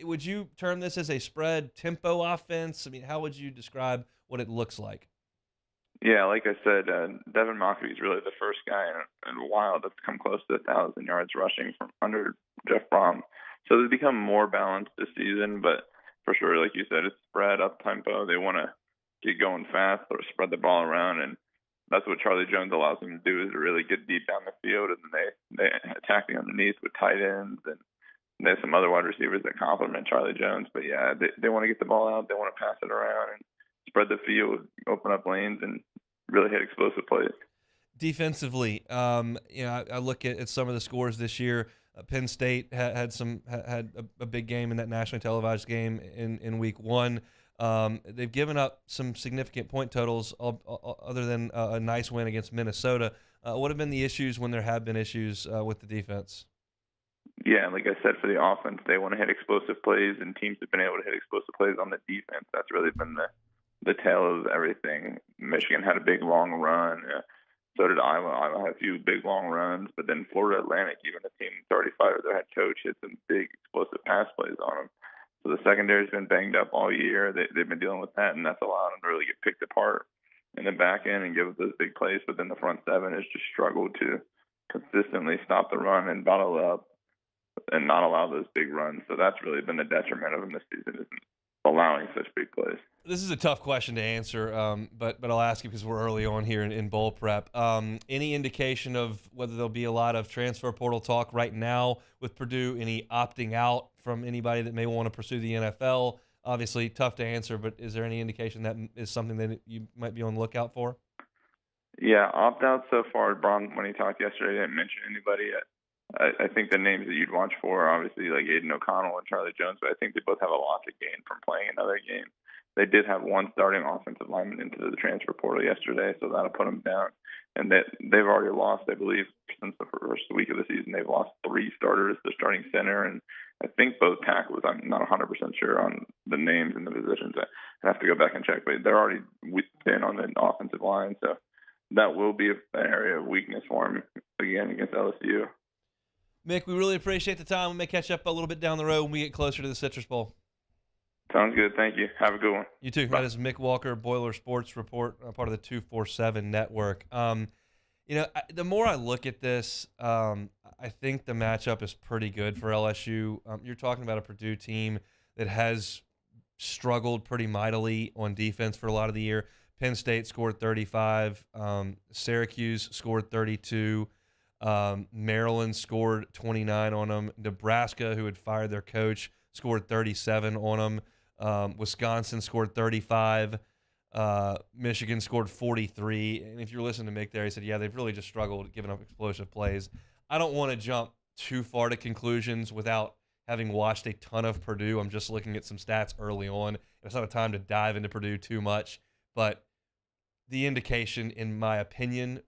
Would you term this as a spread tempo offense? I mean, how would you describe what it looks like? Yeah, like I said, Devin Mockabee is really the first guy in a while that's come close to 1,000 yards rushing from under Jeff Brom. So they've become more balanced this season, but for sure, like you said, it's spread up tempo. They want to get going fast or spread the ball around, and that's what Charlie Jones allows them to do, is to really get deep down the field, and they attack the underneath with tight ends, and there's some other wide receivers that complement Charlie Jones. But yeah, they want to get the ball out, they want to pass it around and spread the field, open up lanes, and really hit explosive plays. Defensively, I look at some of the scores this year. Penn State had a big game in that nationally televised game in week one. They've given up some significant point totals other than a nice win against Minnesota. What have been the issues when there have been issues with the defense? Yeah, like I said, for the offense, they want to hit explosive plays, and teams have been able to hit explosive plays on the defense. That's really been the tail of everything. Michigan had a big long run. So did Iowa. Iowa had a few big long runs, but then Florida Atlantic, even a team 35, their head coach hit some big explosive pass plays on them. So the secondary's been banged up all year. They've been dealing with that, and that's allowed them to really get picked apart in the back end and give up those big plays. But then the front seven has just struggled to consistently stop the run and bottle up and not allow those big runs. So that's really been the detriment of them this season, isn't allowing such big plays. This is a tough question to answer, but I'll ask you because we're early on here in bowl prep. Any indication of whether there'll be a lot of transfer portal talk right now with Purdue? Any opting out from anybody that may want to pursue the NFL? Obviously, tough to answer, but is there any indication that is something that you might be on the lookout for? Yeah, opt-out so far. Braun, when he talked yesterday, didn't mention anybody yet. I think the names that you'd watch for are obviously like Aiden O'Connell and Charlie Jones, but I think they both have a lot to gain from playing another game. They did have one starting offensive lineman into the transfer portal yesterday, so that'll put them down. And they've already lost, I believe, since the first week of the season. They've lost 3 starters, the starting center, and I think both tackles. I'm not 100% sure on the names and the positions. I have to go back and check, but they're already thin on the offensive line, so that will be an area of weakness for them again against LSU. Mick, we really appreciate the time. We may catch up a little bit down the road when we get closer to the Citrus Bowl. Sounds good. Thank you. Have a good one. You too. Bye. That is Mick Walker, Boiler Sports Report, part of the 247 Network. The more I look at this, I think the matchup is pretty good for LSU. You're talking about a Purdue team that has struggled pretty mightily on defense for a lot of the year. Penn State scored 35. Syracuse scored 32. Maryland scored 29 on them. Nebraska, who had fired their coach, scored 37 on them. Wisconsin scored 35. Michigan scored 43. And if you're listening to Mick there, he said, yeah, they've really just struggled giving up explosive plays. I don't want to jump too far to conclusions without having watched a ton of Purdue. I'm just looking at some stats early on. It's not a time to dive into Purdue too much, but the indication, in my opinion,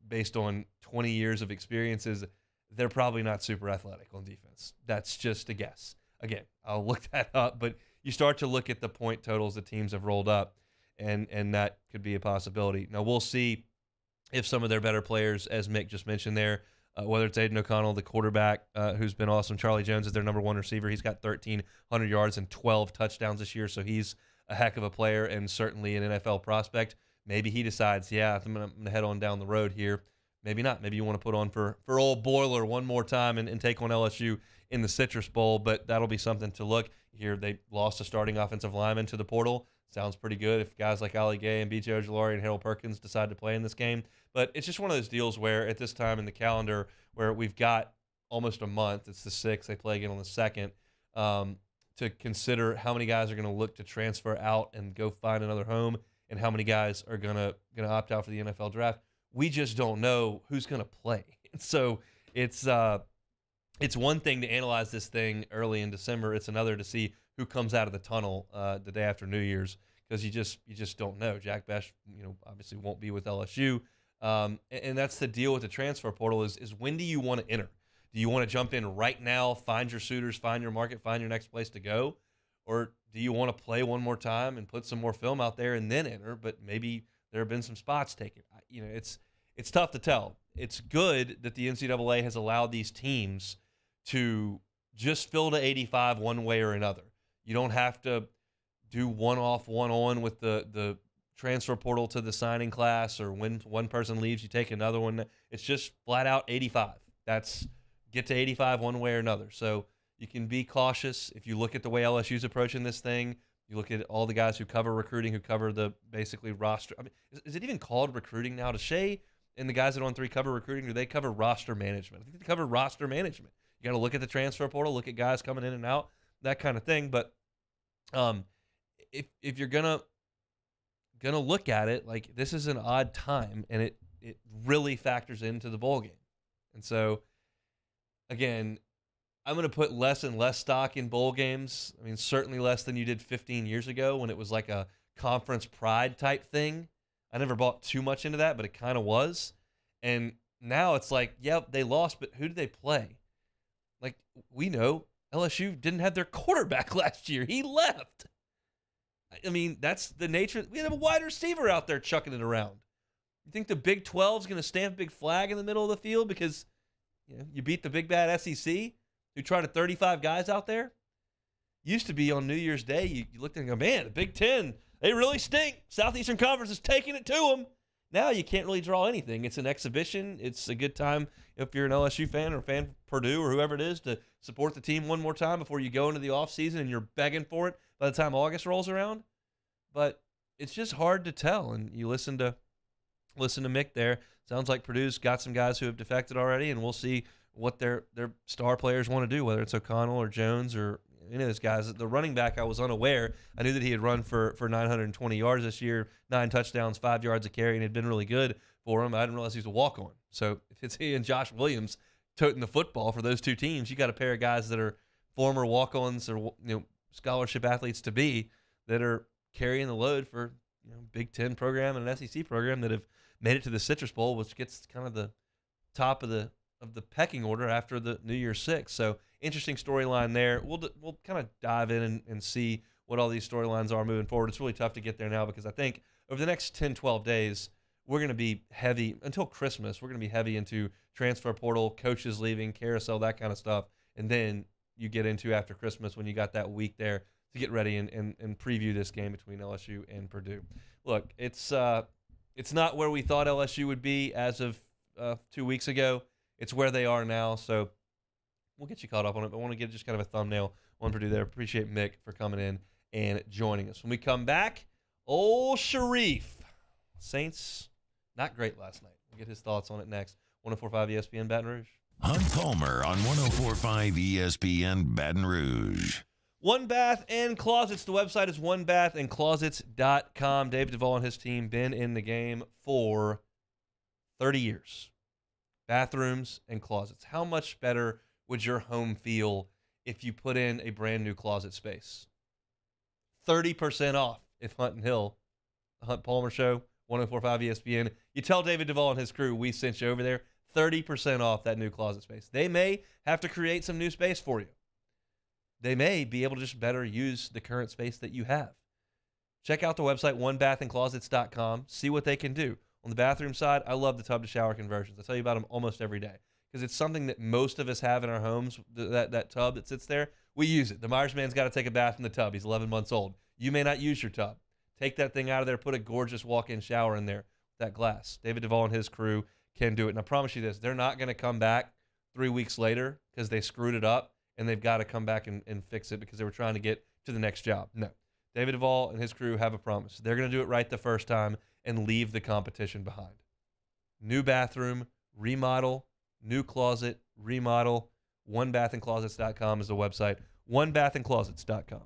based on 20 years of experiences, they're probably not super athletic on defense. That's just a guess. Again, I'll look that up, but you start to look at the point totals the teams have rolled up, and that could be a possibility. Now, we'll see if some of their better players, as Mick just mentioned there, whether it's Aiden O'Connell, the quarterback, who's been awesome. Charlie Jones is their number 1 receiver. He's got 1,300 yards and 12 touchdowns this year, so he's a heck of a player and certainly an NFL prospect. Maybe he decides, yeah, I'm going to head on down the road here. Maybe not. Maybe you want to put on for old Boiler one more time and take on LSU in the Citrus Bowl, but that'll be something to look. Here they lost a starting offensive lineman to the portal. Sounds pretty good if guys like Ali Gay and B.J. Ojulari and Harold Perkins decide to play in this game. But it's just one of those deals where at this time in the calendar where we've got almost a month, it's the 6th, they play again on the 2nd, to consider how many guys are going to look to transfer out and go find another home and how many guys are going to opt out for the NFL draft. We just don't know who's going to play. So it's one thing to analyze this thing early in December. It's another to see who comes out of the tunnel the day after New Year's, because you just don't know. Jack Besh, obviously won't be with LSU, and that's the deal with the transfer portal is when do you want to enter? Do you want to jump in right now, find your suitors, find your market, find your next place to go, or do you want to play one more time and put some more film out there and then enter? But maybe there have been some spots taken. It's tough to tell. It's good that the NCAA has allowed these teams to just fill to 85 one way or another. You don't have to do one-off, one-on with the transfer portal to the signing class, or when one person leaves, you take another one. It's just flat out 85. That's get to 85 one way or another. So you can be cautious. If you look at the way LSU's approaching this thing, you look at all the guys who cover recruiting, who cover the basically roster. I mean, is it even called recruiting now? Does Shea and the guys at On3 cover recruiting, or do they cover roster management? I think they cover roster management. You got to look at the transfer portal, look at guys coming in and out, that kind of thing. But if you're gonna look at it, like, this is an odd time, and it really factors into the bowl game. And so, again, I'm going to put less and less stock in bowl games. I mean, certainly less than you did 15 years ago when it was like a conference pride type thing. I never bought too much into that, but it kind of was. And now it's like, yeah, they lost, but who did they play? Like, we know LSU didn't have their quarterback last year. He left. I mean, that's the nature. We have a wide receiver out there chucking it around. You think the Big 12 is going to stamp a big flag in the middle of the field because you beat the big bad SEC? Who tried 35 guys out there? Used to be on New Year's Day, you looked and go, man, the Big Ten, they really stink. Southeastern Conference is taking it to them. Now you can't really draw anything. It's an exhibition. It's a good time if you're an LSU fan or a fan of Purdue or whoever it is to support the team one more time before you go into the offseason and you're begging for it by the time August rolls around. But it's just hard to tell. And you listen to Mick there. Sounds like Purdue's got some guys who have defected already, and we'll see what their star players want to do, whether it's O'Connell or Jones or any of those guys. The running back, I was unaware. I knew that he had run for 920 yards this year, 9 touchdowns, 5 yards a carry, and had been really good for him. I didn't realize he was a walk-on. So if it's he and Josh Williams toting the football for those two teams, you got a pair of guys that are former walk-ons or scholarship athletes to be that are carrying the load for Big Ten program and an SEC program that have made it to the Citrus Bowl, which gets kind of the top of the pecking order after the New Year's Six. So interesting storyline there. We'll kind of dive in and see what all these storylines are moving forward. It's really tough to get there now because I think over the next 10, 12 days, we're going to be heavy until Christmas. We're going to be heavy into transfer portal, coaches leaving, carousel, that kind of stuff. And then you get into after Christmas when you got that week there to get ready and preview this game between LSU and Purdue. Look, it's not where we thought LSU would be as of 2 weeks ago. It's where they are now, so we'll get you caught up on it. But I want to get just kind of a thumbnail on Purdue there. Appreciate Mick for coming in and joining us. When we come back, old Sharif. Saints, not great last night. We'll get his thoughts on it next. 104.5 ESPN Baton Rouge. Hunt Palmer on 104.5 ESPN Baton Rouge. One Bath and Closets. The website is onebathandclosets.com. Dave Duvall and his team been in the game for 30 years. Bathrooms and closets. How much better would your home feel if you put in a brand new closet space? 30% off if Hunt and Hill, the Hunt Palmer Show, 104.5 ESPN. You tell David Duvall and his crew we sent you over there. 30% off that new closet space. They may have to create some new space for you. They may be able to just better use the current space that you have. Check out the website, onebathandclosets.com. See what they can do. On the bathroom side, I love the tub-to-shower conversions. I tell you about them almost every day because it's something that most of us have in our homes, that tub that sits there. We use it. The Myers man's got to take a bath in the tub. He's 11 months old. You may not use your tub. Take that thing out of there. Put a gorgeous walk-in shower in there, that glass. David Duvall and his crew can do it. And I promise you this, they're not going to come back 3 weeks later because they screwed it up and they've got to come back and fix it because they were trying to get to the next job. No. David Duvall and his crew have a promise. They're going to do it right the first time and leave the competition behind. New bathroom, remodel, new closet, remodel. Onebathandclosets.com is the website. Onebathandclosets.com.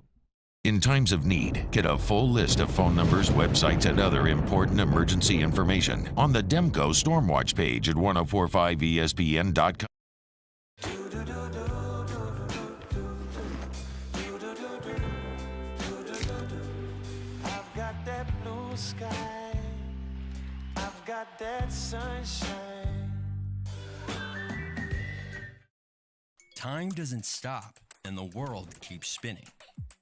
In times of need, get a full list of phone numbers, websites, and other important emergency information on the Demco Stormwatch page at 1045ESPN.com. I've got that blue sky. I've got that sunshine. Time doesn't stop, and the world keeps spinning.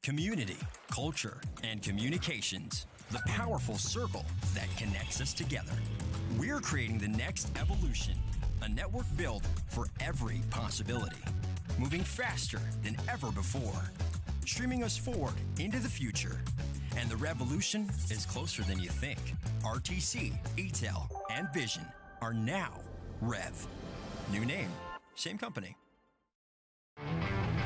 Community, culture, and communications, the powerful circle that connects us together. We're creating the next evolution, a network built for every possibility, moving faster than ever before, streaming us forward into the future. And the revolution is closer than you think. RTC, ETEL, and Vision are now Rev. New name, same company.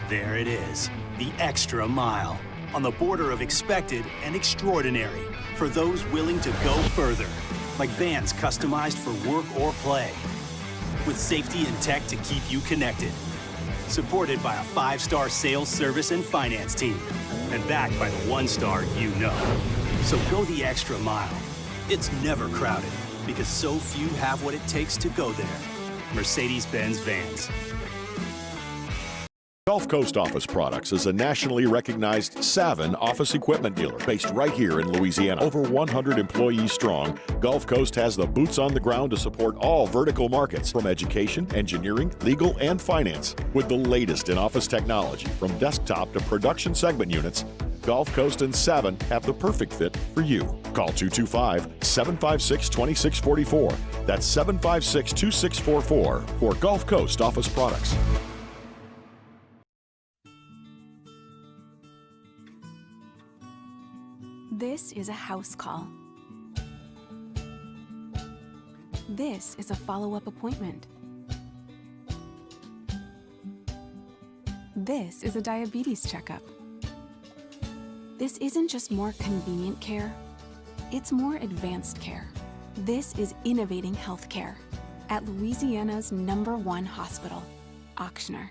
There it is, the extra mile, on the border of expected and extraordinary for those willing to go further, like vans customized for work or play, with safety and tech to keep you connected, supported by a 5-star sales, service, and finance team, and backed by the 1-star you know. So go the extra mile. It's never crowded, because so few have what it takes to go there. Mercedes-Benz Vans. Gulf Coast Office Products is a nationally recognized Savin office equipment dealer based right here in Louisiana. Over 100 employees strong, Gulf Coast has the boots on the ground to support all vertical markets, from education, engineering, legal, and finance. With the latest in office technology, from desktop to production segment units, Gulf Coast and Savin have the perfect fit for you. Call 225-756-2644. That's 756-2644 for Gulf Coast Office Products. This is a house call. This is a follow-up appointment. This is a diabetes checkup. This isn't just more convenient care, it's more advanced care. This is innovating healthcare at Louisiana's #1 hospital, Ochsner.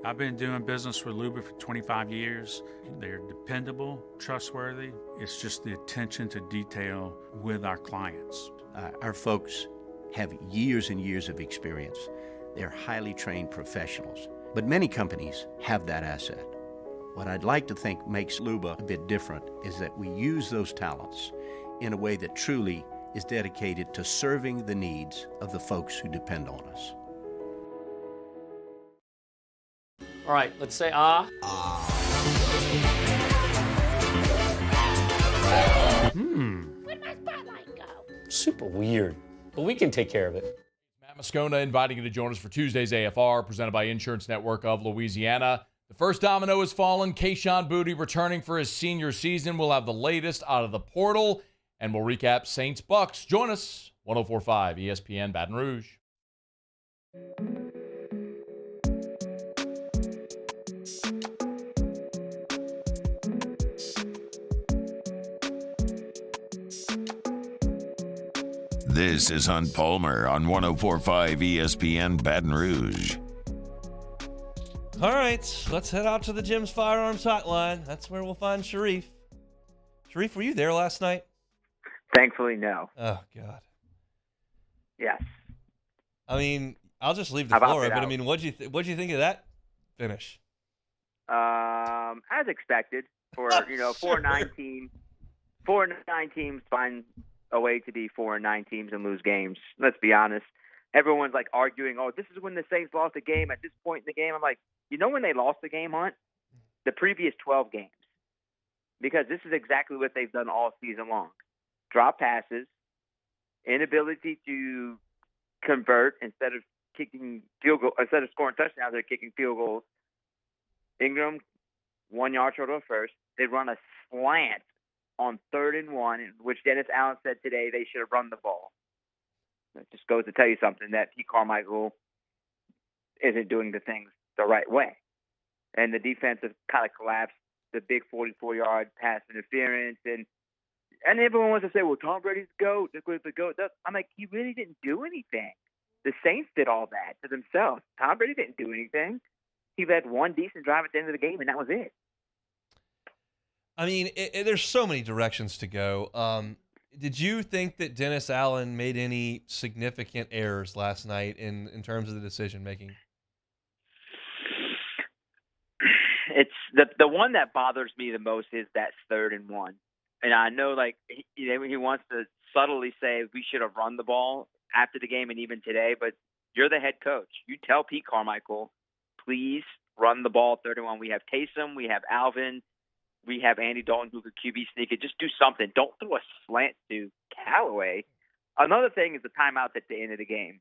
I've been doing business with Luba for 25 years. They're dependable, trustworthy. It's just the attention to detail with our clients. Our folks have years and years of experience. They're highly trained professionals, but many companies have that asset. What I'd like to think makes Luba a bit different is that we use those talents in a way that truly is dedicated to serving the needs of the folks who depend on us. All right, let's say ah. Where'd my spotlight go? Super weird, but we can take care of it. Matt Moscona inviting you to join us for Tuesday's AFR, presented by Insurance Network of Louisiana. The first domino has fallen. Kayshon Boutte returning for his senior season. We'll have the latest out of the portal, and we'll recap Saints Bucs. Join us, 104.5 ESPN Baton Rouge. This is Hunt Palmer on 104.5 ESPN Baton Rouge. All right, let's head out to the Jim's Firearms Hotline. That's where we'll find Sharif. Sharif, were you there last night? Thankfully, no. Oh, God. Yes. I mean, I'll just leave the floor open. I mean, what'd you think of that finish? As expected, for 4-9 team. 4-9 teams find a way to be 4-9 teams and lose games. Let's be honest. Everyone's like arguing, oh, this is when the Saints lost a game at this point in the game. I'm like, when they lost the game, Hunt? The previous 12 games. Because this is exactly what they've done all season long. Drop passes, inability to convert instead of kicking field goal, instead of scoring touchdowns, they're kicking field goals. Ingram, 1 yard short of first. They run a slant on 3rd and 1, which Dennis Allen said today they should have run the ball. It just goes to tell you something, that Pete Carmichael isn't doing the things the right way. And the defense has kind of collapsed, the big 44-yard pass interference. And everyone wants to say, well, Tom Brady's the GOAT. The GOAT. I'm like, he really didn't do anything. The Saints did all that to themselves. Tom Brady didn't do anything. He led one decent drive at the end of the game, and that was it. I mean, there's so many directions to go. Did you think that Dennis Allen made any significant errors last night in terms of the decision-making? It's the one that bothers me the most is that 3rd and 1. And I know, he wants to subtly say we should have run the ball after the game and even today, but you're the head coach. You tell Pete Carmichael, please run the ball 3rd and 1. We have Taysom, we have Alvin, we have Andy Dalton who could QB sneak it. Just do something. Don't throw a slant to Callaway. Another thing is the timeouts at the end of the game.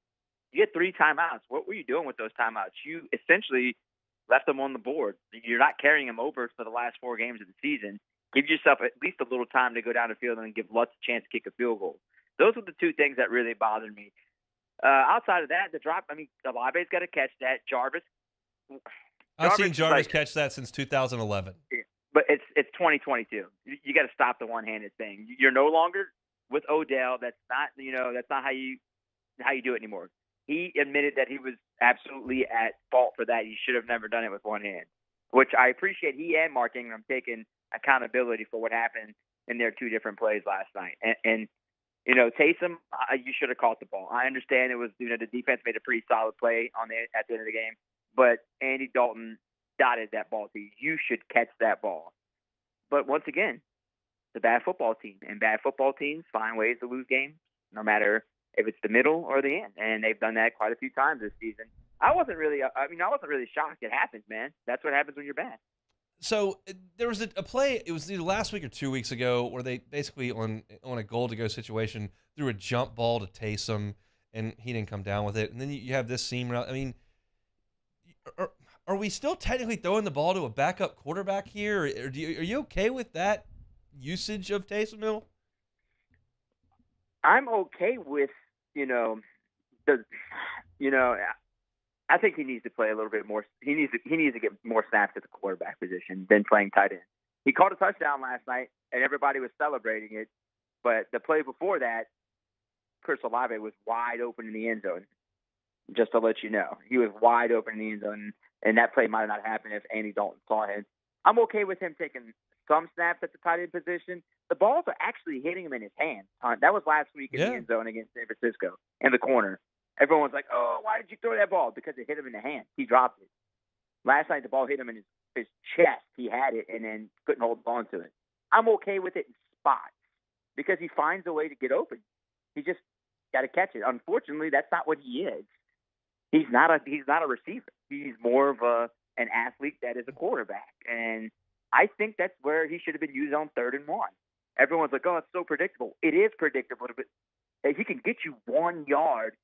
You had 3 timeouts. What were you doing with those timeouts? You essentially left them on the board. You're not carrying them over for the last 4 games of the season. Give yourself at least a little time to go down the field and give Lutz a chance to kick a field goal. Those were the 2 things that really bothered me. Outside of that, the drop, Olave's got to catch that. Jarvis. I've seen Jarvis catch that since 2011. But it's 2022. You got to stop the one-handed thing. You're no longer with Odell. That's not how you do it anymore. He admitted that he was absolutely at fault for that. He should have never done it with one hand, which I appreciate. He and Mark Ingram taking accountability for what happened in their 2 different plays last night. And Taysom, you should have caught the ball. I understand it was, the defense made a pretty solid play at the end of the game, but Andy Dalton dotted that ball to you. You should catch that ball. But once again, it's a bad football team, and bad football teams find ways to lose games, no matter if it's the middle or the end, and they've done that quite a few times this season. I wasn't really shocked. It happens, man. That's what happens when you're bad. So there was a play, it was either last week or 2 weeks ago, where they basically, on a goal-to-go situation, threw a jump ball to Taysom, and he didn't come down with it. And then you have this seam route. I mean, are we still technically throwing the ball to a backup quarterback here? Or are you okay with that usage of Taysom Hill? I'm okay with, I think he needs to play a little bit more. He needs to get more snaps at the quarterback position than playing tight end. He caught a touchdown last night, and everybody was celebrating it. But the play before that, Chris Olave was wide open in the end zone. Just to let you know, he was wide open in the end zone, and that play might not happen if Andy Dalton saw him. I'm okay with him taking some snaps at the tight end position. The balls are actually hitting him in his hands. That was last week in the end zone against San Francisco in the corner. Everyone was like, "Oh, why did you throw that ball?" Because it hit him in the hand. He dropped it. Last night, the ball hit him in his chest. He had it and then couldn't hold on to it. I'm okay with it in spots because he finds a way to get open. He just got to catch it. Unfortunately, that's not what he is. He's not a receiver. He's more of an athlete that is a quarterback. And I think that's where he should have been used on 3rd and 1. Everyone's like, "Oh, it's so predictable." It is predictable, but if he can get you 1 yard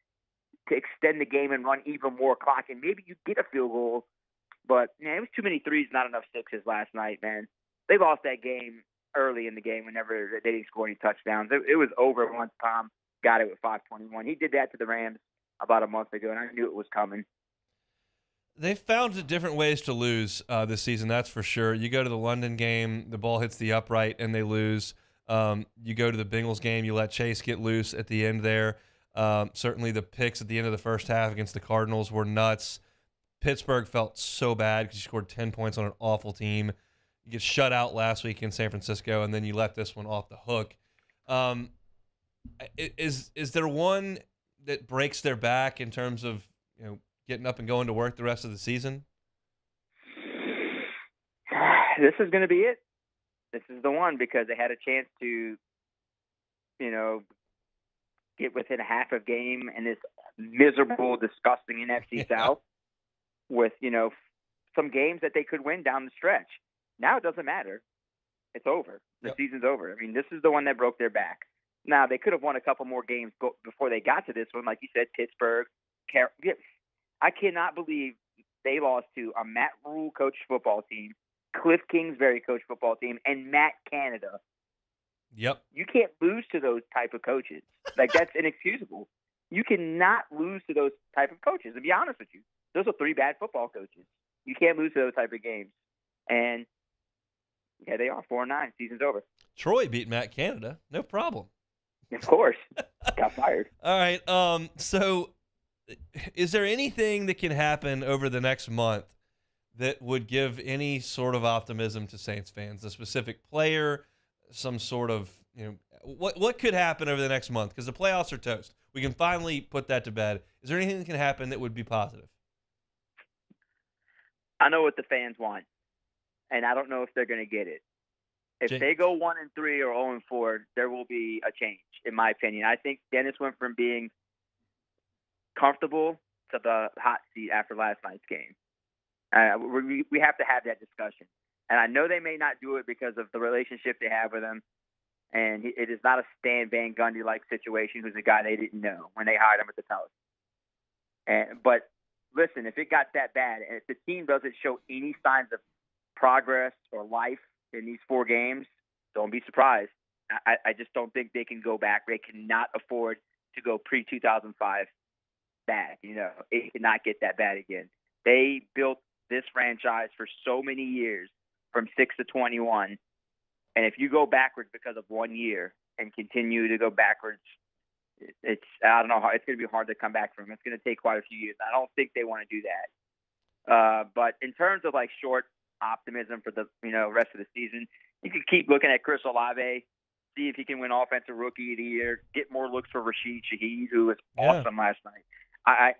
to extend the game and run even more clock, and maybe you get a field goal. But, man, it was too many threes, not enough sixes last night, man. They lost that game early in the game whenever they didn't score any touchdowns. It was over once Tom got it with 5:21. He did that to the Rams about a month ago, and I knew it was coming. They've found different ways to lose this season, that's for sure. You go to the London game, the ball hits the upright, and they lose. You go to the Bengals game, you let Chase get loose at the end there. Certainly the picks at the end of the first half against the Cardinals were nuts. Pittsburgh felt so bad because you scored 10 points on an awful team. You get shut out last week in San Francisco, and then you let this one off the hook. Is there one that breaks their back in terms of getting up and going to work the rest of the season? This is going to be it. This is the one because they had a chance to, get within a half a game in this miserable, disgusting NFC South with, some games that they could win down the stretch. Now it doesn't matter. It's over. The season's over. I mean, this is the one that broke their back. Now, they could have won a couple more games before they got to this one. Like you said, Pittsburgh. I cannot believe they lost to a Matt Rule coached football team, Cliff Kingsbury coached football team, and Matt Canada. Yep. You can't lose to those type of coaches. Like, that's inexcusable. You cannot lose to those type of coaches. To be honest with you, those are 3 bad football coaches. You can't lose to those type of games. And, yeah, they are 4-9. Season's over. Troy beat Matt Canada. No problem. Of course. Got fired. All right. So is there anything that can happen over the next month that would give any sort of optimism to Saints fans? A specific player, some sort of, what could happen over the next month? Because the playoffs are toast. We can finally put that to bed. Is there anything that can happen that would be positive? I know what the fans want, and I don't know if they're going to get it. If they go 1-3 or 0-4, there will be a change, in my opinion. I think Dennis went from being comfortable to the hot seat after last night's game. We have to have that discussion. And I know they may not do it because of the relationship they have with him. And it is not a Stan Van Gundy-like situation who's a guy they didn't know when they hired him at the Pelicans. But listen, if it got that bad, and if the team doesn't show any signs of progress or life in these 4 games, don't be surprised. I just don't think they can go back. They cannot afford to go pre-2005 bad. It cannot get that bad again. They built this franchise for so many years from 6 to 21. And if you go backwards because of 1 year and continue to go backwards, I don't know how it's going to be hard to come back from. It's going to take quite a few years. I don't think they want to do that. But in terms of short optimism for the rest of the season, you can keep looking at Chris Olave. see if he can win Offensive Rookie of the Year, get more looks for Rashid Shaheed, who was awesome last night.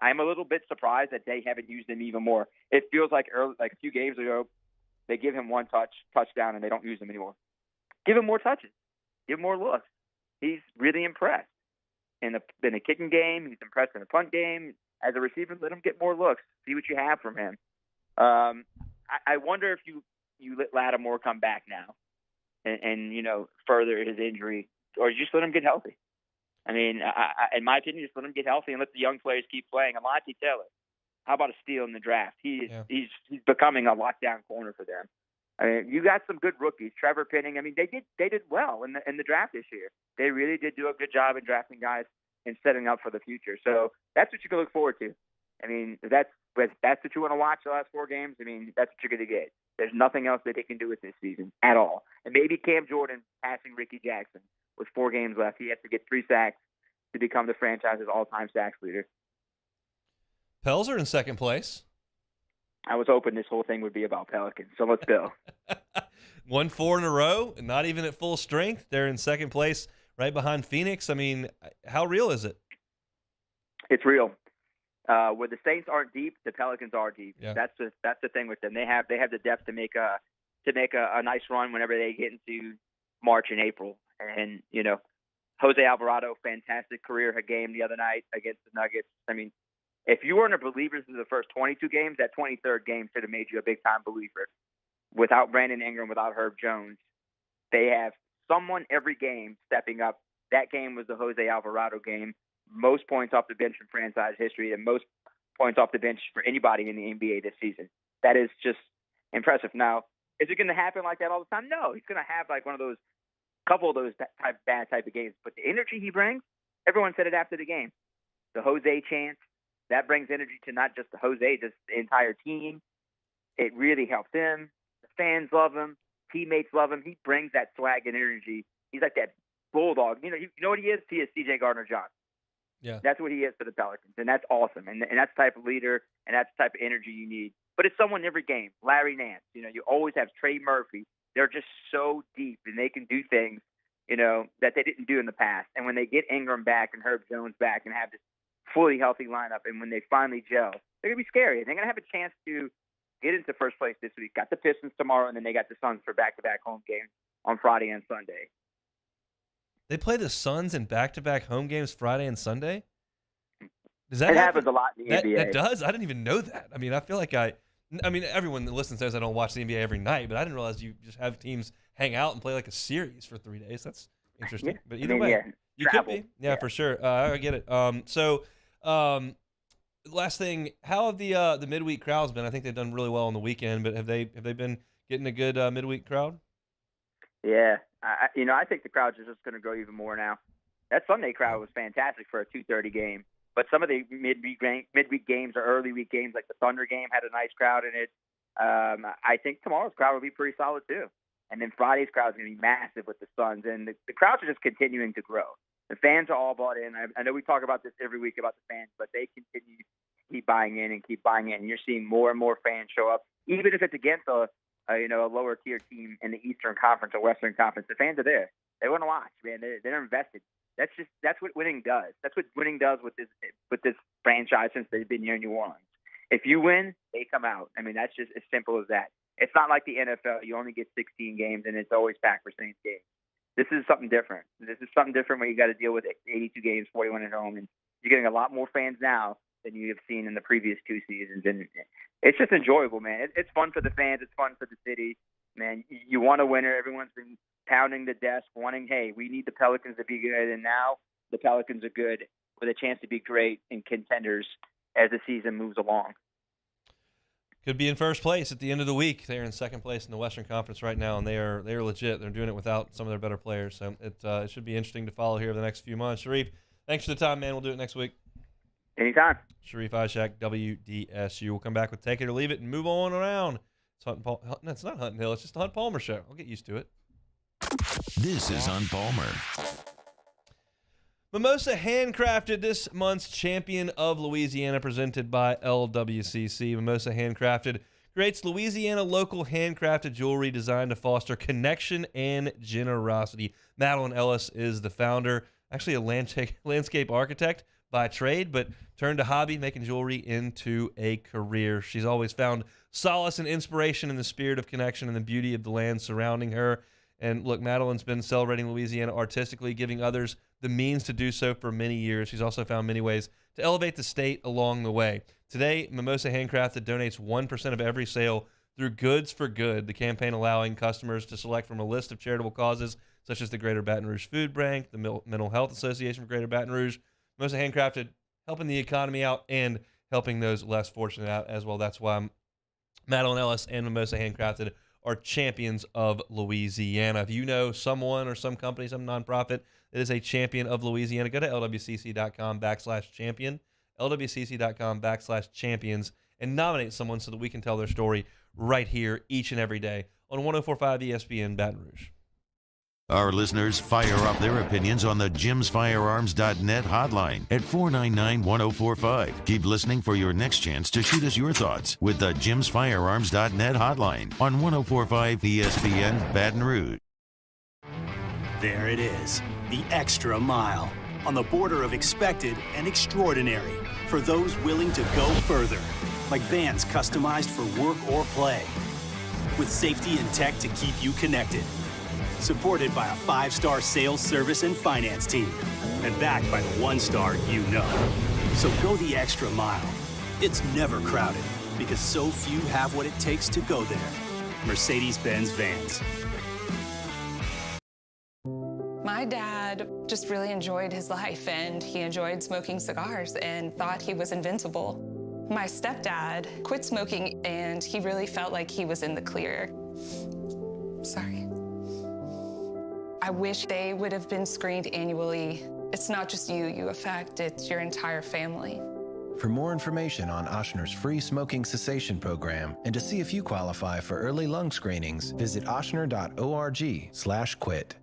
I'm a little bit surprised that they haven't used him even more. It feels like a few games ago, they give him one touchdown, and they don't use him anymore. Give him more touches. Give him more looks. He's really impressed in the kicking game. He's impressed in the punt game. As a receiver, let him get more looks. See what you have from him. I wonder if you let Lattimore come back now and further his injury, or you just let him get healthy. I mean, in my opinion, just let him get healthy and let the young players keep playing. Amante Taylor, how about a steal in the draft? He's becoming a lockdown corner for them. I mean, you got some good rookies. Trevor Penning. I mean, they did well in the draft this year. They really did do a good job in drafting guys and setting up for the future. So that's what you can look forward to. I mean, that's what you want to watch the last 4 games. I mean, that's what you're going to get. There's nothing else that they can do with this season at all. And maybe Cam Jordan passing Ricky Jackson with 4 games left. He has to get 3 sacks to become the franchise's all-time sacks leader. Pels are in second place. I was hoping this whole thing would be about Pelicans, so let's go. Won 4 in a row, and not even at full strength. They're in second place right behind Phoenix. I mean, how real is it? It's real. Where the Saints aren't deep, the Pelicans are deep. Yeah. That's the thing with them. They have the depth to make a nice run whenever they get into March and April. And Jose Alvarado, fantastic career game the other night against the Nuggets. I mean, if you weren't a believer through the first 22 games, that 23rd game should have made you a big-time believer. Without Brandon Ingram, without Herb Jones, they have someone every game stepping up. That game was the Jose Alvarado game. Most points off the bench in franchise history and most points off the bench for anybody in the NBA this season. That is just impressive. Now, is it going to happen like that all the time? No. He's going to have like couple of those bad type of games. But the energy he brings, everyone said it after the game. The Jose chant, that brings energy to not just the Jose, just the entire team. It really helps him. The fans love him. Teammates love him. He brings that swag and energy. He's like that bulldog. You know what he is? He is C.J. Gardner-Johnson. Yeah. That's what he is for the Pelicans, and that's awesome. And that's the type of leader, and that's the type of energy you need. But it's someone every game. Larry Nance. You always have Trey Murphy. They're just so deep, and they can do things, that they didn't do in the past. And when they get Ingram back and Herb Jones back and have this fully healthy lineup, and when they finally gel, they're going to be scary. They're going to have a chance to get into first place this week. Got the Pistons tomorrow, and then they got the Suns for back-to-back home games on Friday and Sunday. They play the Suns in back-to-back home games Friday and Sunday? Does that It happen? happens a lot in the NBA. That does? I didn't even know that. I mean, I feel like everyone that listens says I don't watch the NBA every night, but I didn't realize you just have teams hang out and play like a series for 3 days. That's interesting. Yeah. But either way, you travel. could be. Yeah, for sure. I get it. Last thing, how have the midweek crowds been? I think they've done really well on the weekend, but have they been getting a good midweek crowd? Yeah, I think the crowds are just going to grow even more now. That Sunday crowd was fantastic for a 2:30 game, but some of the midweek games or early week games, like the Thunder game, had a nice crowd in it. I think tomorrow's crowd will be pretty solid too, and then Friday's crowd is going to be massive with the Suns, and the crowds are just continuing to grow. The fans are all bought in. I know we talk about this every week about the fans, but they continue to keep buying in and keep buying in. And you're seeing more and more fans show up, even if it's against a lower tier team in the Eastern Conference or Western Conference. The fans are there. They want to watch, man. They're invested. That's what winning does. That's what winning does with this franchise since they've been here in New Orleans. If you win, they come out. I mean, that's just as simple as that. It's not like the NFL. You only get 16 games and it's always packed for Saints games. This is something different. This is something different where you got to deal with 82 games, 41 at home, and you're getting a lot more fans now than you have seen in the previous 2 seasons. And it's just enjoyable, man. It's fun for the fans. It's fun for the city, man. You want a winner. Everyone's been pounding the desk, wanting, hey, we need the Pelicans to be good, and now the Pelicans are good with a chance to be great and contenders as the season moves along. Could be in first place at the end of the week. They're in second place in the Western Conference right now, and they are legit. They're doing it without some of their better players. So it should be interesting to follow here over the next few months. Sharif, thanks for the time, man. We'll do it next week. Anytime. Sharif Ishak, WDSU. We'll come back with Take It or Leave It and move on around. It's not Hunt and Hill. It's just the Hunt Palmer Show. I'll get used to it. This is Hunt Palmer. Mimosa handcrafted, this month's Champion of Louisiana, presented by LWCC. Mimosa handcrafted creates Louisiana local handcrafted jewelry designed to foster connection and generosity. Madeline Ellis is the founder, actually a landscape architect by trade, but turned to hobby, making jewelry into a career. She's always found solace and inspiration in the spirit of connection and the beauty of the land surrounding her. And look, Madeline's been celebrating Louisiana artistically, giving others the means to do so for many years. She's also found many ways to elevate the state along the way. Today, Mimosa Handcrafted donates 1% of every sale through Goods for Good, the campaign allowing customers to select from a list of charitable causes such as the Greater Baton Rouge Food Bank, the Mental Health Association for Greater Baton Rouge. Mimosa Handcrafted helping the economy out and helping those less fortunate out as well. That's why Madeline Ellis and Mimosa Handcrafted are champions of Louisiana. If you know someone or some company, some nonprofit that is a champion of Louisiana, go to lwcc.com/champion, lwcc.com/champions, and nominate someone so that we can tell their story right here each and every day on 104.5 ESPN Baton Rouge. Our listeners fire up their opinions on the jimsfirearms.net hotline at 499-1045. Keep listening for your next chance to shoot us your thoughts with the jimsfirearms.net hotline on 104.5 ESPN Baton Rouge. There it is, the extra mile, on the border of expected and extraordinary, for those willing to go further, like vans customized for work or play, with safety and tech to keep you connected. Supported by a 5-star sales, service, and finance team. And backed by the 1-star you know. So go the extra mile. It's never crowded because so few have what it takes to go there. Mercedes-Benz Vans. My dad just really enjoyed his life, and he enjoyed smoking cigars and thought he was invincible. My stepdad quit smoking, and he really felt like he was in the clear. Sorry. I wish they would have been screened annually. It's not just you affect, it's your entire family. For more information on Ochsner's free smoking cessation program and to see if you qualify for early lung screenings, visit ochsner.org/quit.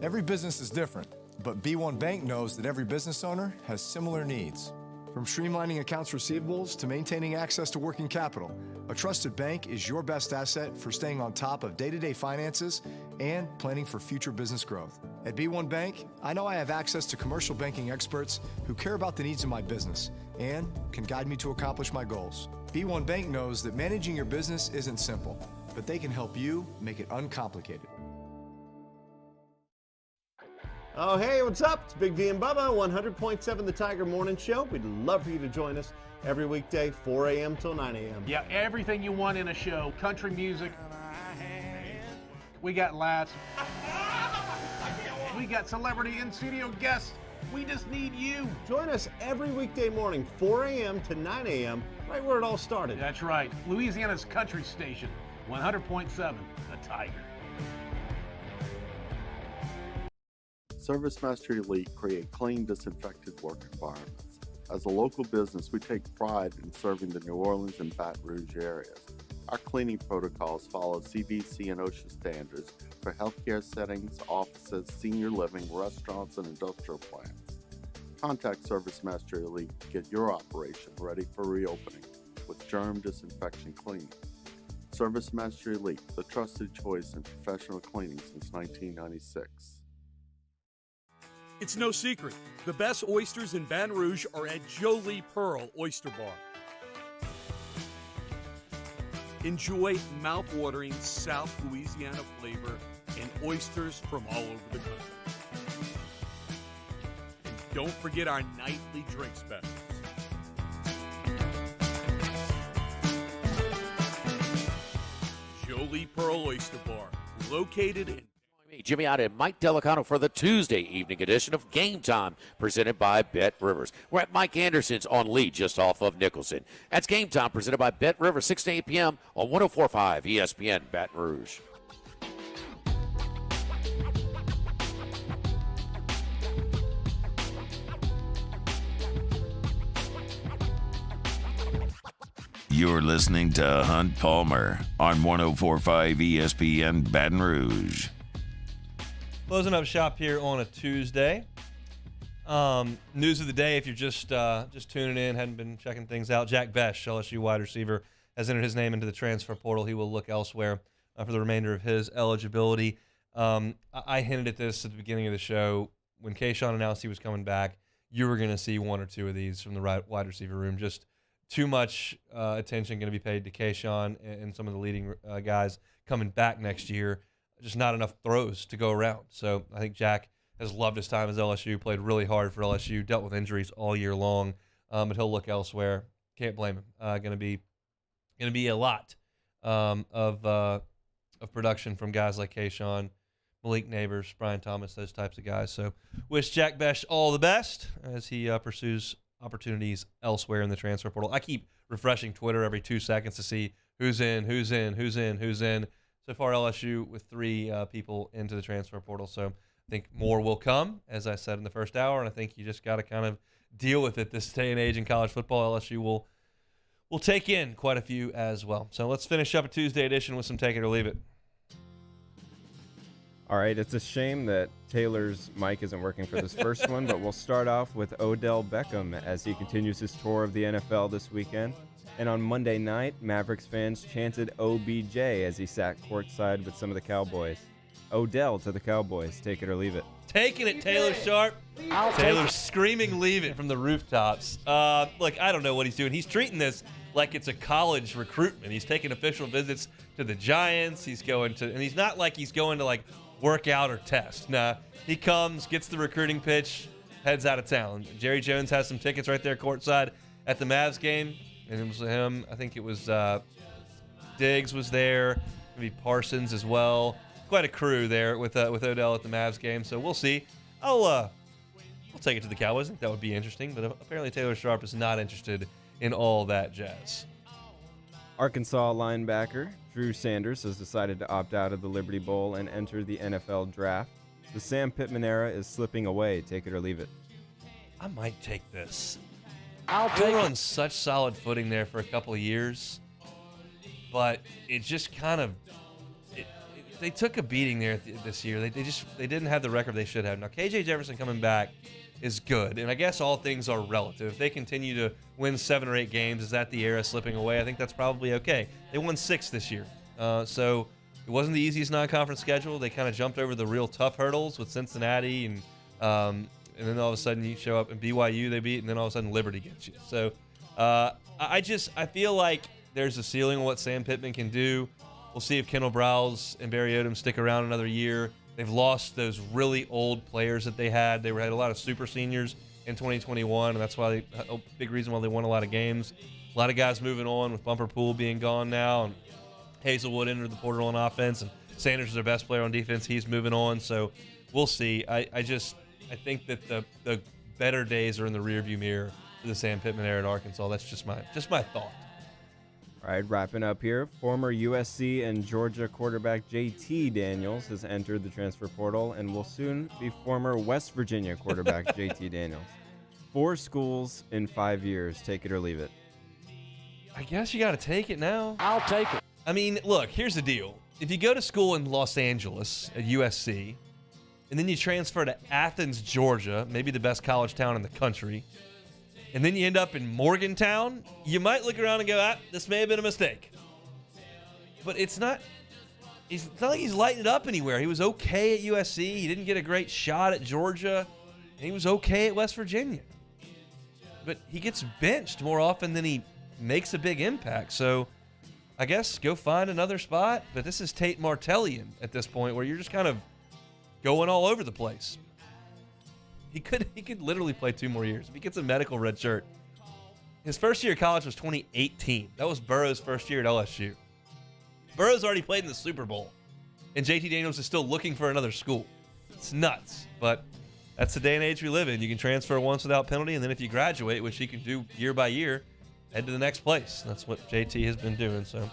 Every business is different, but B1 Bank knows that every business owner has similar needs. From streamlining accounts receivables to maintaining access to working capital, a trusted bank is your best asset for staying on top of day-to-day finances and planning for future business growth. At B1 Bank, I know I have access to commercial banking experts who care about the needs of my business and can guide me to accomplish my goals. B1 Bank knows that managing your business isn't simple, but they can help you make it uncomplicated. Oh, hey, what's up? It's Big D and Bubba, 100.7 The Tiger Morning Show. We'd love for you to join us every weekday, 4 a.m. till 9 a.m. Yeah, everything you want in a show. Country music. We got laughs. We got celebrity in-studio guests. We just need you. Join us every weekday morning, 4 a.m. to 9 a.m., right where it all started. That's right. Louisiana's country station, 100.7 The Tiger. ServiceMaster Elite create clean, disinfected work environments. As a local business, we take pride in serving the New Orleans and Baton Rouge areas. Our cleaning protocols follow CDC and OSHA standards for healthcare settings, offices, senior living, restaurants, and industrial plants. Contact ServiceMaster Elite to get your operation ready for reopening with germ disinfection cleaning. ServiceMaster Elite, the trusted choice in professional cleaning since 1996. It's no secret, the best oysters in Baton Rouge are at Jolie Pearl Oyster Bar. Enjoy mouth-watering South Louisiana flavor and oysters from all over the country. And don't forget our nightly drink specials. Jolie Pearl Oyster Bar, located in Jimmy out and Mike Delicano for the Tuesday evening edition of Game Time, presented by Bet Rivers. We're at Mike Anderson's on Lee, just off of Nicholson. That's Game Time, presented by Bet Rivers, 6 to 8 p.m. on 104.5 ESPN Baton Rouge. You're listening to Hunt Palmer on 104.5 ESPN Baton Rouge. Closing up shop here on a Tuesday. News of the day, if you're just tuning in, hadn't been checking things out. Jack Besh, LSU wide receiver, has entered his name into the transfer portal. He will look elsewhere for the remainder of his eligibility. I hinted at this at the beginning of the show. When Kayshawn announced he was coming back, you were going to see one or two of these from the wide receiver room. Just too much attention going to be paid to Kayshawn and some of the leading guys coming back next year. Just not enough throws to go around. So I think Jack has loved his time as LSU, played really hard for LSU, dealt with injuries all year long, but he'll look elsewhere. Can't blame him. Going to be a lot of production from guys like Kayshawn, Malik Neighbors, Brian Thomas, those types of guys. So wish Jack Bech all the best as he pursues opportunities elsewhere in the transfer portal. I keep refreshing Twitter every 2 seconds to see who's in. So far, LSU with 3 people into the transfer portal. So I think more will come, as I said in the first hour, and I think you just got to kind of deal with it this day and age in college football. LSU will take in quite a few as well. So let's finish up a Tuesday edition with some Take It or Leave It. All right, it's a shame that Taylor's mic isn't working for this first one, but we'll start off with Odell Beckham as he continues his tour of the NFL this weekend. And on Monday night, Mavericks fans chanted OBJ as he sat courtside with some of the Cowboys. Odell to the Cowboys, take it or leave it. Taking it, Taylor Sharp. Taylor's screaming leave it from the rooftops. Look, I don't know what he's doing. He's treating this like it's a college recruitment. He's taking official visits to the Giants. He's going to, and he's not like he's going to like work out or test. Nah, he comes, gets the recruiting pitch, heads out of town. Jerry Jones has some tickets right there courtside at the Mavs game, and it was him. I think it was Diggs was there, maybe Parsons as well. Quite a crew there with Odell at the Mavs game. So we'll see. I'll take it to the Cowboys. I think that would be interesting, but apparently Taylor Sharp is not interested in all that jazz. Arkansas linebacker Drew Sanders has decided to opt out of the Liberty Bowl and enter the NFL draft. The Sam Pittman era is slipping away. Take it or leave it. I might take this. They were on such solid footing there for a couple of years, but it just kind of they took a beating there this year. They didn't have the record they should have. Now KJ Jefferson coming back is good, and I guess all things are relative. If they continue to win 7 or 8 games, is that the era slipping away? I think that's probably okay. They won 6 this year, so it wasn't the easiest non-conference schedule. They kind of jumped over the real tough hurdles with Cincinnati, and then all of a sudden you show up in BYU they beat, and then all of a sudden Liberty gets you. So I feel like there's a ceiling on what Sam Pittman can do. We'll see if Kendall Browse and Barry Odom stick around another year. They've lost those really old players that they had. They had a lot of super seniors in 2021, and that's why a big reason why they won a lot of games. A lot of guys moving on with Bumper Pool being gone now, and Hazelwood entered the portal on offense, and Sanders is their best player on defense. He's moving on, so we'll see. I think that the better days are in the rearview mirror for the Sam Pittman era at Arkansas. That's just my thought. All right, wrapping up here. Former USC and Georgia quarterback JT Daniels has entered the transfer portal and will soon be former West Virginia quarterback JT Daniels. 4 schools in 5 years. Take it or leave it. I guess you got to take it now. I'll take it. I mean, look, here's the deal. If you go to school in Los Angeles at USC, and then you transfer to Athens, Georgia, maybe the best college town in the country, and then you end up in Morgantown, you might look around and go, this may have been a mistake. But it's not like he's lighting it up anywhere. He was okay at USC. He didn't get a great shot at Georgia. And he was okay at West Virginia. But he gets benched more often than he makes a big impact. So I guess go find another spot. But this is Tate Martellian at this point where you're just kind of going all over the place. He could literally play 2 more years. If he gets a medical red shirt. His first year of college was 2018. That was Burrow's first year at LSU. Burrow's already played in the Super Bowl. And JT Daniels is still looking for another school. It's nuts. But that's the day and age we live in. You can transfer once without penalty, and then if you graduate, which he can do year by year, head to the next place. That's what JT has been doing. So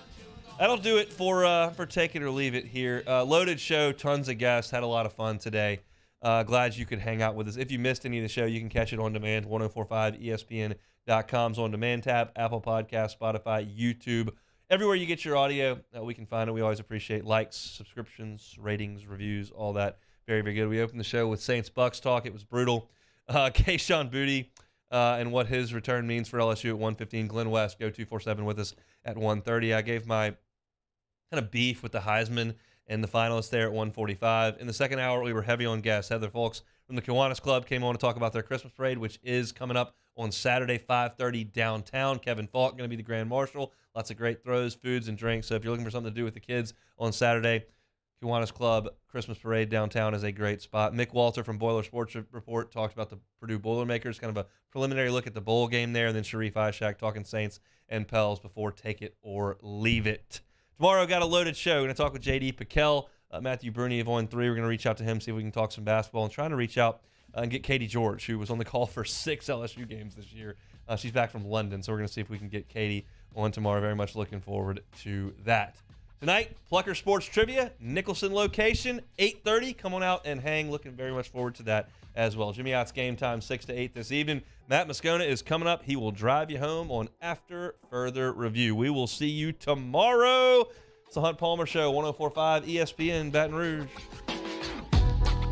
that'll do it for Take It or Leave It here. Loaded show, tons of guests. Had a lot of fun today. Glad you could hang out with us. If you missed any of the show, you can catch it on demand. 1045ESPN.com's on demand tab, Apple Podcasts, Spotify, YouTube. Everywhere you get your audio, we can find it. We always appreciate likes, subscriptions, ratings, reviews, all that. Very, very good. We opened the show with Saints Bucs talk. It was brutal. Kayshawn Boutte and what his return means for LSU at 1:15. Glenn West, go 247 with us at 1:30. I gave my kind of beef with the Heisman and the finalists there at 1:45. In the second hour, we were heavy on guests. Heather Folks from the Kiwanis Club came on to talk about their Christmas parade, which is coming up on Saturday, 5:30 downtown. Kevin Falk going to be the Grand Marshal. Lots of great throws, foods, and drinks. So if you're looking for something to do with the kids on Saturday, Kiwanis Club Christmas Parade downtown is a great spot. Mick Walker from Boiler Sports Report talked about the Purdue Boilermakers, kind of a preliminary look at the bowl game there, and then Sharif Ishak talking Saints and Pels before Take It or Leave It. Tomorrow, got a loaded show. We're going to talk with J.D. Piquel, Matthew Bruni of On3. We're going to reach out to him, see if we can talk some basketball, and trying to reach out and get Katie George, who was on the call for 6 LSU games this year. She's back from London, so we're going to see if we can get Katie on tomorrow. Very much looking forward to that. Tonight, Plucker Sports Trivia, Nicholson location, 8:30. Come on out and hang. Looking very much forward to that as well. Jimmy Ott's Game Time, 6 to 8 this evening. Matt Moscona is coming up. He will drive you home on After Further Review. We will see you tomorrow. It's the Hunt Palmer Show, 104.5 ESPN Baton Rouge.